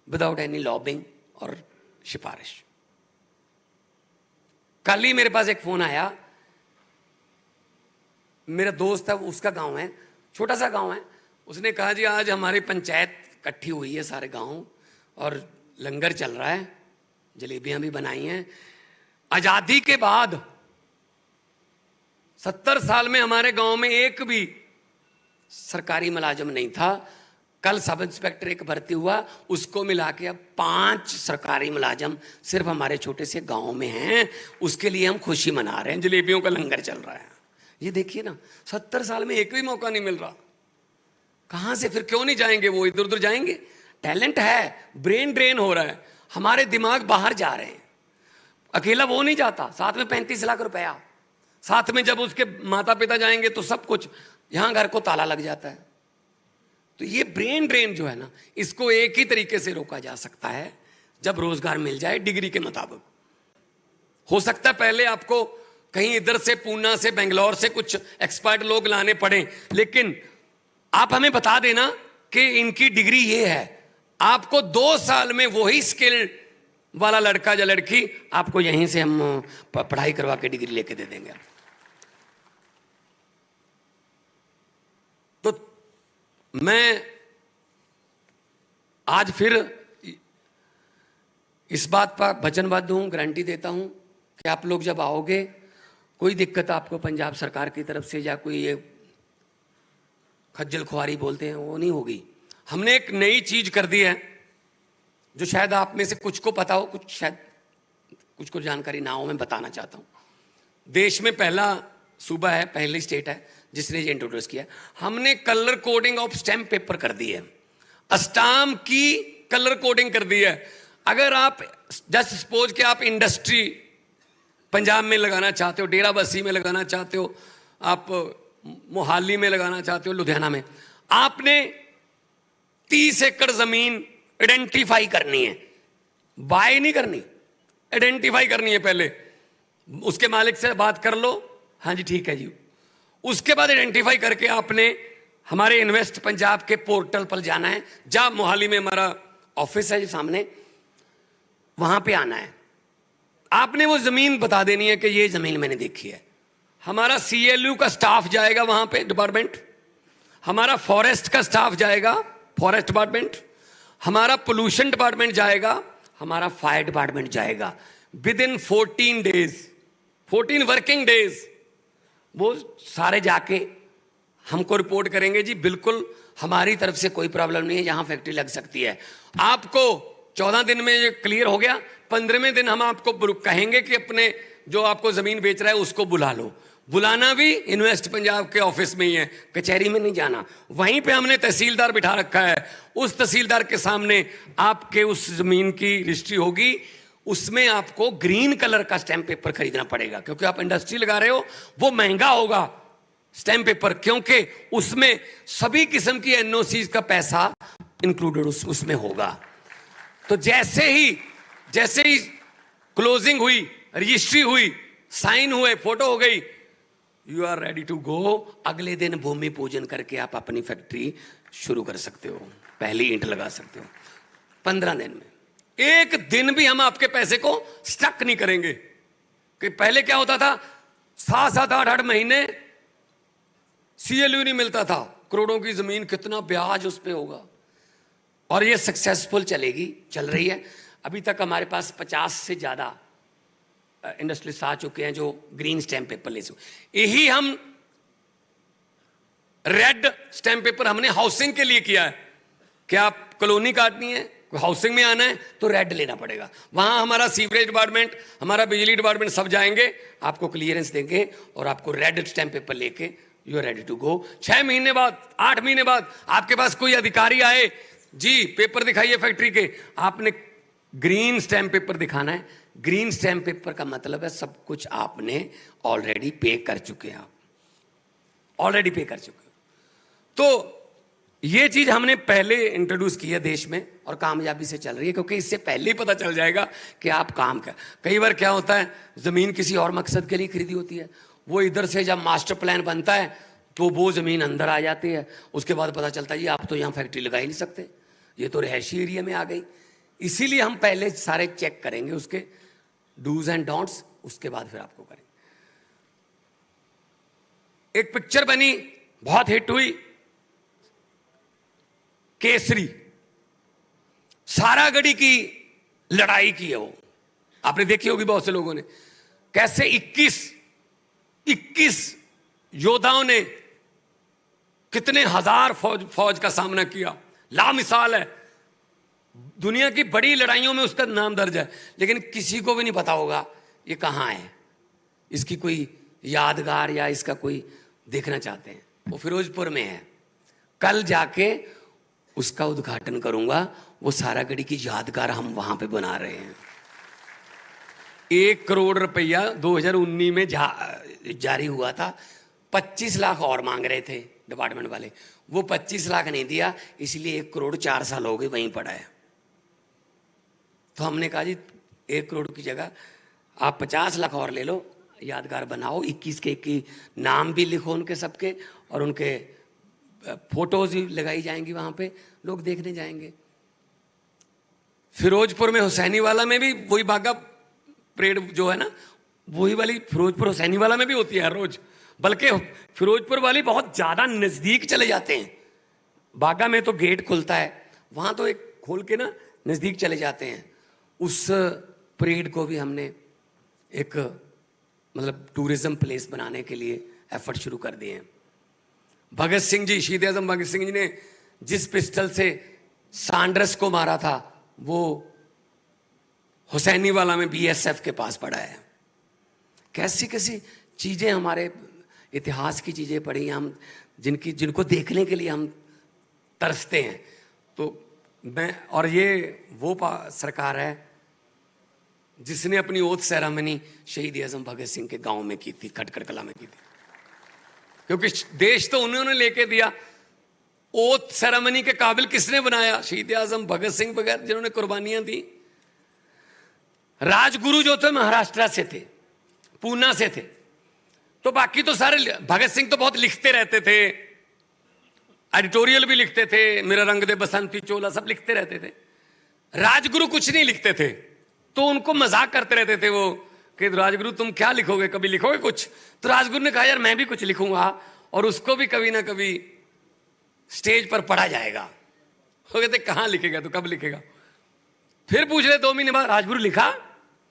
विदाउट एनी लॉबिंग और सिफारिश। कल ही मेरे पास एक फोन आया, मेरा दोस्त है, उसका गांव है, छोटा सा गांव है। उसने कहा जी आज हमारी पंचायत इकट्ठी हुई है सारे गांव और लंगर चल रहा है, जलेबियां भी बनाई हैं। आजादी के बाद 70 साल में हमारे गांव में एक भी सरकारी मुलाजिम नहीं था। कल सब इंस्पेक्टर एक भर्ती हुआ, उसको मिला के अब 5 सरकारी मुलाजिम सिर्फ हमारे छोटे से गांव में हैं। उसके लिए हम खुशी मना रहे हैं, जलेबियों का लंगर चल रहा है। ये देखिए ना, 70 साल में एक भी मौका नहीं मिल रहा। कहां से फिर क्यों नहीं जाएंगे वो, इधर उधर जाएंगे। टैलेंट है, ब्रेन ड्रेन हो रहा है, हमारे दिमाग बाहर जा रहे हैं। अकेला वो नहीं जाता, साथ में 35 लाख रुपया, साथ में जब उसके माता पिता जाएंगे तो सब कुछ, यहां घर को ताला लग जाता है। तो ये ब्रेन ड्रेन जो है ना, इसको एक ही तरीके से रोका जा सकता है, जब रोजगार मिल जाए डिग्री के मुताबिक। हो सकता है पहले आपको कहीं इधर से पूना से बेंगलोर से कुछ एक्सपर्ट लोग लाने पड़े, लेकिन आप हमें बता देना कि इनकी डिग्री ये है, आपको 2 साल में वही स्किल वाला लड़का या लड़की आपको यहीं से हम पढ़ाई करवा के डिग्री लेके दे देंगे। तो मैं आज फिर इस बात पर वचनबद्ध हूं, गारंटी देता हूं कि आप लोग जब आओगे, कोई दिक्कत आपको पंजाब सरकार की तरफ से या कोई ये खज्जल खुआरी बोलते हैं वो नहीं होगी। हमने एक नई चीज कर दी है जो शायद आप में से कुछ को पता हो, कुछ शायद कुछ को जानकारी ना हो, मैं बताना चाहता हूं। देश में पहला सूबा है, पहली स्टेट है जिसने ये इंट्रोड्यूस किया। हमने colour coding of stamp paper कर दी है, स्टाम्प की कलर कोडिंग कर दी है। अगर आप जस्ट सपोज कि आप इंडस्ट्री पंजाब में लगाना चाहते हो, डेरा बस्सी में लगाना चाहते हो, आप मोहाली में लगाना चाहते हो, लुधियाना में, आपने 30 एकड़ जमीन आइडेंटिफाई करनी है, बाय नहीं करनी, आइडेंटिफाई करनी है। पहले उसके मालिक से बात कर लो, हाँ जी ठीक है जी। उसके बाद आइडेंटिफाई करके आपने हमारे इन्वेस्ट पंजाब के पोर्टल पर जाना है, जहां मोहाली में हमारा ऑफिस है जो सामने, वहां पे आना है। आपने वो जमीन बता देनी है कि ये जमीन मैंने देखी है। हमारा CLU का स्टाफ जाएगा वहां पे, डिपार्टमेंट, हमारा फॉरेस्ट का स्टाफ जाएगा, फॉरेस्ट डिपार्टमेंट, हमारा पोल्यूशन डिपार्टमेंट जाएगा, हमारा फायर डिपार्टमेंट जाएगा। With in 14 days, 14 working days वो सारे जाके हमको रिपोर्ट करेंगे, जी बिल्कुल हमारी तरफ से कोई प्रॉब्लम नहीं है, यहां फैक्ट्री लग सकती है। आपको 14 दिन में ये क्लियर हो गया, 15वें दिन हम आपको कहेंगे कि अपने जो आपको जमीन बेच रहा है उसको बुला लो। बुलाना भी इन्वेस्ट पंजाब के ऑफिस में ही है, कचहरी में नहीं जाना। वहीं पे हमने तहसीलदार बिठा रखा है, उस तहसीलदार के सामने आपके उस जमीन की रजिस्ट्री होगी, उसमें आपको ग्रीन कलर का स्टैम्प पेपर खरीदना पड़ेगा, क्योंकि आप इंडस्ट्री लगा रहे हो, वो महंगा होगा स्टैम्प पेपर, क्योंकि उसमें सभी किस्म की NOCs का पैसा इंक्लूडेड उसमें होगा। तो जैसे ही क्लोजिंग हुई, रजिस्ट्री हुई, साइन हुए, फोटो हो गई, you are ready to go. अगले दिन भूमि पूजन करके आप अपनी फैक्ट्री शुरू कर सकते हो, पहली ईंट लगा सकते हो 15 दिन में। एक दिन भी हम आपके पैसे को स्टक नहीं करेंगे। कि पहले क्या होता था, 7-7 8-8 महीने CLU नहीं मिलता था, करोड़ों की जमीन, कितना ब्याज उस पर होगा। और ये सक्सेसफुल चलेगी, चल रही है। अभी तक हमारे पास 50 से ज्यादा इंडस्ट्रियलिस्ट आ चुके हैं जो ग्रीन स्टैम्प पेपर ले चुके। यही हम रेड स्टैम्प पेपर हमने हाउसिंग के लिए किया है कि आप कॉलोनी काटनी है, हाउसिंग में आना है तो रेड लेना पड़ेगा। वहां हमारा सीवरेज डिपार्टमेंट, हमारा बिजली डिपार्टमेंट सब जाएंगे, आपको क्लियरेंस देंगे और आपको रेड स्टैम्प पेपर लेके you are ready to go. 6 महीने बाद, 8 महीने बाद आपके पास कोई अधिकारी आए, जी पेपर दिखाइए फैक्ट्री के, आपने ग्रीन स्टैम्प पेपर दिखाना है। ग्रीन स्टैम्प पेपर का मतलब है सब कुछ आपने ऑलरेडी पे कर चुके हैं, आप ऑलरेडी पे कर चुके हो। तो ये चीज हमने पहले इंट्रोड्यूस की है देश में और कामयाबी से चल रही है, क्योंकि इससे पहले ही पता चल जाएगा कि आप काम क्या। कई बार क्या होता है, जमीन किसी और मकसद के लिए खरीदी होती है, वो इधर से जब मास्टर प्लान बनता है तो वो जमीन अंदर आ जाती है, उसके बाद पता चलता है जी आप तो यहाँ फैक्ट्री लगा ही नहीं सकते, ये तो रिहायशी एरिया में आ गई। इसीलिए हम पहले सारे चेक करेंगे उसके डूज एंड डोंट्स, उसके बाद फिर आपको करेंगे। एक पिक्चर बनी, बहुत हिट हुई, केसरी, सारागढ़ी की लड़ाई की है वो, आपने देखी होगी बहुत से लोगों ने, कैसे 21 योद्धाओं ने कितने हजार फौज का सामना किया। लामिसाल है, दुनिया की बड़ी लड़ाइयों में उसका नाम दर्ज है, लेकिन किसी को भी नहीं पता होगा ये कहां है, इसकी कोई यादगार या इसका कोई देखना चाहते हैं। वो फिरोजपुर में है, कल जाके उसका उद्घाटन करूंगा। वो सारागढ़ी की यादगार हम वहां पे बना रहे हैं। 1 करोड़ रुपया 2019 में जारी हुआ था, 25 लाख और मांग रहे थे डिपार्टमेंट वाले, वो 25 लाख नहीं दिया, इसलिए 1 करोड़ 4 साल हो गए वहीं पड़ा है। तो हमने कहा जी 1 करोड़ की जगह आप 50 लाख और ले लो, यादगार बनाओ। 21 के 21 नाम भी लिखो उनके सबके, और उनके फोटोज भी लगाई जाएंगी वहां पे, लोग देखने जाएंगे। फिरोजपुर में हुसैनी वाला में भी वही बाघा परेड जो है ना, वही वाली फिरोजपुर हुसैनी वाला में भी होती है हर रोज, बल्कि फिरोजपुर वाली बहुत ज्यादा नजदीक चले जाते हैं। बाघा में तो गेट खुलता है, वहां तो एक खोल के ना नजदीक चले जाते हैं। उस परेड को भी हमने एक मतलब टूरिज्म प्लेस बनाने के लिए एफर्ट शुरू कर दिए हैं। भगत सिंह जी, शहीद आजम भगत सिंह जी ने जिस पिस्टल से सांड्रस को मारा था, वो हुसैनी वाला में बीएसएफ के पास पड़ा है। कैसी कैसी चीजें, हमारे इतिहास की चीजें पढ़ी हम, जिनको देखने के लिए हम तरसते हैं। तो मैं, और ये वो सरकार है जिसने अपनी ओथ सेरेमनी शहीद आजम भगत सिंह के गांव में की थी, खटखड़ कला में की थी, क्योंकि देश तो उन्होंने लेके दिया। ओथ सेरेमनी के काबिल किसने बनाया? शहीद आजम भगत सिंह बगैर, जिन्होंने कुर्बानियां दी। राजगुरु जो थे महाराष्ट्र से थे, पूना से थे, तो बाकी तो सारे, भगत सिंह तो बहुत लिखते रहते थे, एडिटोरियल भी लिखते थे, मेरा रंग दे बसंती चोला सब लिखते रहते थे। राजगुरु कुछ नहीं लिखते थे, तो उनको मजाक करते रहते थे वो कि राजगुरु तुम क्या लिखोगे, कभी लिखोगे कुछ? तो राजगुरु ने कहा यार मैं भी कुछ लिखूंगा, और उसको भी कभी ना कभी स्टेज पर पढ़ा जाएगा। वो कहते कहां लिखेगा, तो कब लिखेगा? फिर पूछ रहे 2 महीने बाद, राजगुरु लिखा?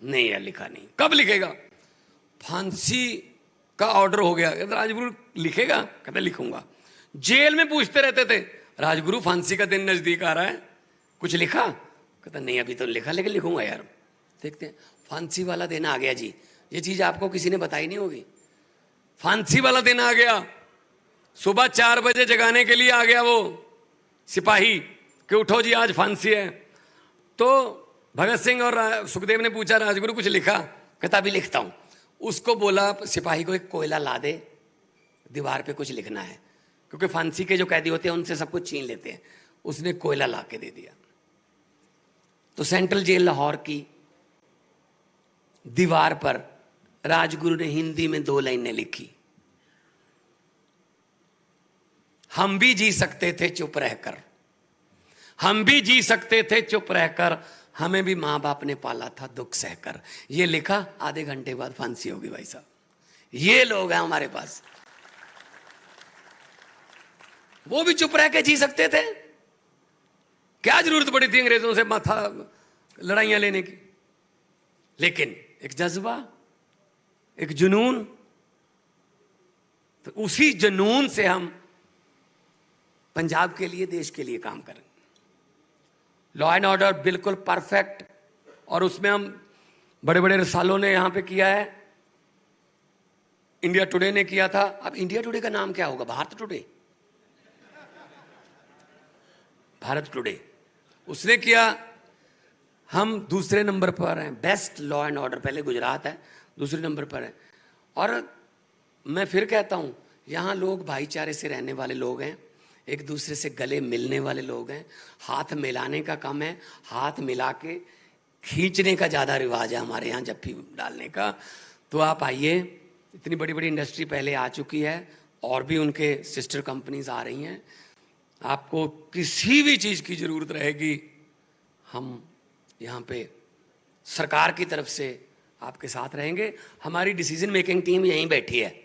नहीं यार लिखा नहीं। कब लिखेगा? फांसी का ऑर्डर हो गया। कहते राजगुरु लिखेगा? कहते लिखूंगा। जेल में पूछते रहते थे, राजगुरु फांसी का दिन नजदीक आ रहा है, कुछ लिखा? कहता नहीं अभी तो लिखा, लेकिन लिखूंगा यार। देखते हैं, फांसी वाला दिन आ गया जी। ये चीज आपको किसी ने बताई नहीं होगी। फांसी वाला दिन आ गया, सुबह 4 बजे जगाने के लिए आ गया वो सिपाही कि उठो जी आज फांसी है। तो भगत सिंह और सुखदेव ने पूछा राजगुरु कुछ लिखा? कहता अभी लिखता हूं। उसको बोला सिपाही को एक कोयला ला दे, दीवार पे कुछ लिखना है, क्योंकि फांसी के जो कैदी होते हैं उनसे सब कुछ छीन लेते हैं। उसने कोयला ला के दे दिया, तो सेंट्रल जेल लाहौर की दीवार पर राजगुरु ने हिंदी में 2 लाइनें लिखी, हम भी जी सकते थे चुप रहकर, हम भी जी सकते थे चुप रहकर, हमें भी मां बाप ने पाला था दुख सहकर। ये लिखा, आधे घंटे बाद फांसी होगी भाई साहब। ये लोग हैं हमारे पास, वो भी चुप रह के जी सकते थे। क्या जरूरत पड़ी थी अंग्रेजों से माथा लड़ाइयां लेने की? लेकिन एक जज्बा, एक जुनून, तो उसी जुनून से हम पंजाब के लिए, देश के लिए काम करें। लॉ एंड ऑर्डर बिल्कुल परफेक्ट, और उसमें हम बड़े बड़े रसालों ने यहां पे किया है। इंडिया टुडे ने किया था। अब इंडिया टुडे का नाम क्या होगा? भारत टुडे, भारत टुडे उसने किया। हम दूसरे नंबर पर हैं, बेस्ट लॉ एंड ऑर्डर। पहले गुजरात है, दूसरे नंबर पर है। और मैं फिर कहता हूं, यहां लोग भाईचारे से रहने वाले लोग हैं, एक दूसरे से गले मिलने वाले लोग हैं। हाथ मिलाने का कम है, हाथ मिला के खींचने का ज्यादा रिवाज है हमारे यहाँ, जप्फी डालने का। तो आप आइए, इतनी बड़ी बड़ी इंडस्ट्री पहले आ चुकी है, और भी उनके सिस्टर कंपनीज आ रही हैं। आपको किसी भी चीज की जरूरत रहेगी, हम यहाँ पे सरकार की तरफ से आपके साथ रहेंगे। हमारी डिसीजन मेकिंग टीम यहीं बैठी है।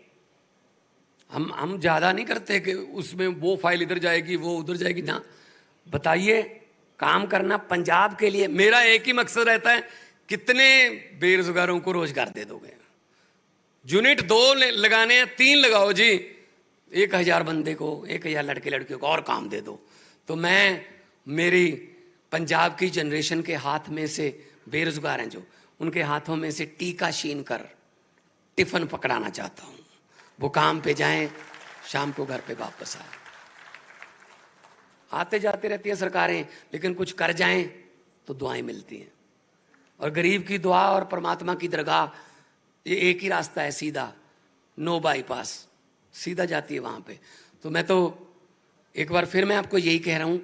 हम ज्यादा नहीं करते कि उसमें वो फाइल इधर जाएगी, वो उधर जाएगी ना। बताइए, काम करना पंजाब के लिए। मेरा एक ही मकसद रहता है, कितने बेरोजगारों को रोजगार दे दोगे? यूनिट 2 लगाने हैं, 3 लगाओ जी, 1000 बंदे को, 1000 लड़के लड़कियों को और काम दे दो। तो मैं, मेरी पंजाब की जनरेशन के हाथ में से बेरोजगार हैं जो, उनके हाथों में से टीका छीन कर टिफिन पकड़ाना चाहता हूं। वो काम पे जाएं, शाम को घर पे वापस आए। आते जाते रहती हैं सरकारें, लेकिन कुछ कर जाएं तो दुआएं मिलती हैं। और गरीब की दुआ और परमात्मा की दरगाह, ये एक ही रास्ता है सीधा, नो बाईपास, सीधा जाती है वहां पे। तो मैं तो एक बार फिर मैं आपको यही कह रहा हूं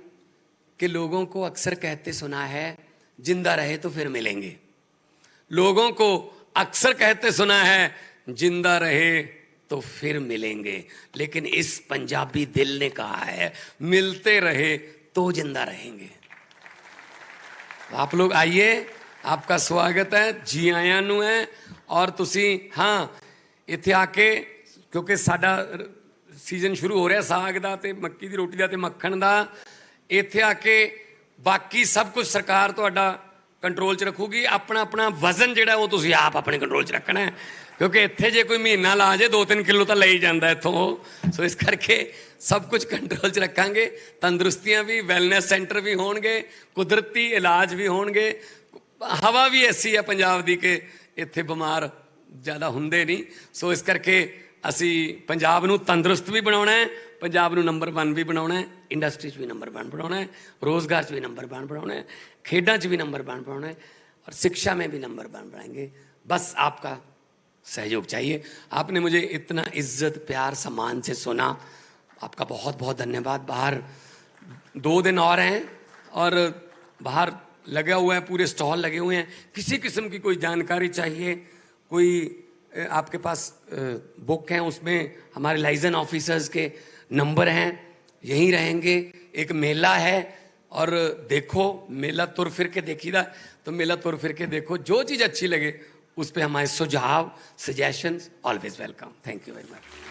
कि लोगों को अक्सर कहते सुना है, जिंदा रहे तो फिर मिलेंगे। लोगों को अक्सर कहते सुना है, जिंदा रहे तो फिर मिलेंगे, लेकिन इस पंजाबी दिल ने कहा है मिलते रहे तो जिंदा रहेंगे। आप लोग आइए, आपका स्वागत है, जी आया नू है। और तुसी हाँ इत्थे आके, क्योंकि साडा सीजन शुरू हो रहा साग दा ते मक्की दी रोटी दा ते मक्खन दा, इत्थे आके बाकी सब कुछ सरकार तुहाडा कंट्रोल च रखूगी। अपना अपना वजन जिहड़ा वो तुसी आप अपने कंट्रोल च रखना है, क्योंकि इत्थे जे कोई महीना ला जे 2-3 किलो तो ले ही जाता इत्थों। सो इस करके सब कुछ कंट्रोल च रखांगे। तंदुरुस्तियां भी, वैलनैस सेंटर भी होणगे, कुदरती इलाज भी होणगे। हवा भी ऐसी है पंजाब दी कि इत्थे बीमार ज़्यादा हुंदे नहीं। सो इस करके असी पंजाब नूं तंदुरुस्त भी बनाउणा है, पंजाब नूं नंबर 1 भी बनाउणा है, इंडस्ट्री च भी नंबर 1 बनाउणा है, रोज़गार च भी नंबर 1 बनाउणा है, खेडां च भी नंबर 1 बनाउणा है, और शिक्षा में भी नंबर 1 बनाएंगे। बस आपका सहयोग चाहिए। आपने मुझे इतना इज्जत, प्यार, सम्मान से सुना, आपका बहुत बहुत धन्यवाद। बाहर 2 दिन और हैं और बाहर लगा हुआ है, पूरे स्टॉल लगे हुए हैं। किसी किस्म की कोई जानकारी चाहिए, कोई आपके पास बुक हैं, उसमें हमारे लाइजन ऑफिसर्स के नंबर हैं, यहीं रहेंगे। एक मेला है और देखो, मेला तुर फिर के देखीदा, तो मेला तुर फिर के देखो, जो चीज़ अच्छी लगे उस पर हमारे सुझाव, suggestions always welcome. Thank you very much.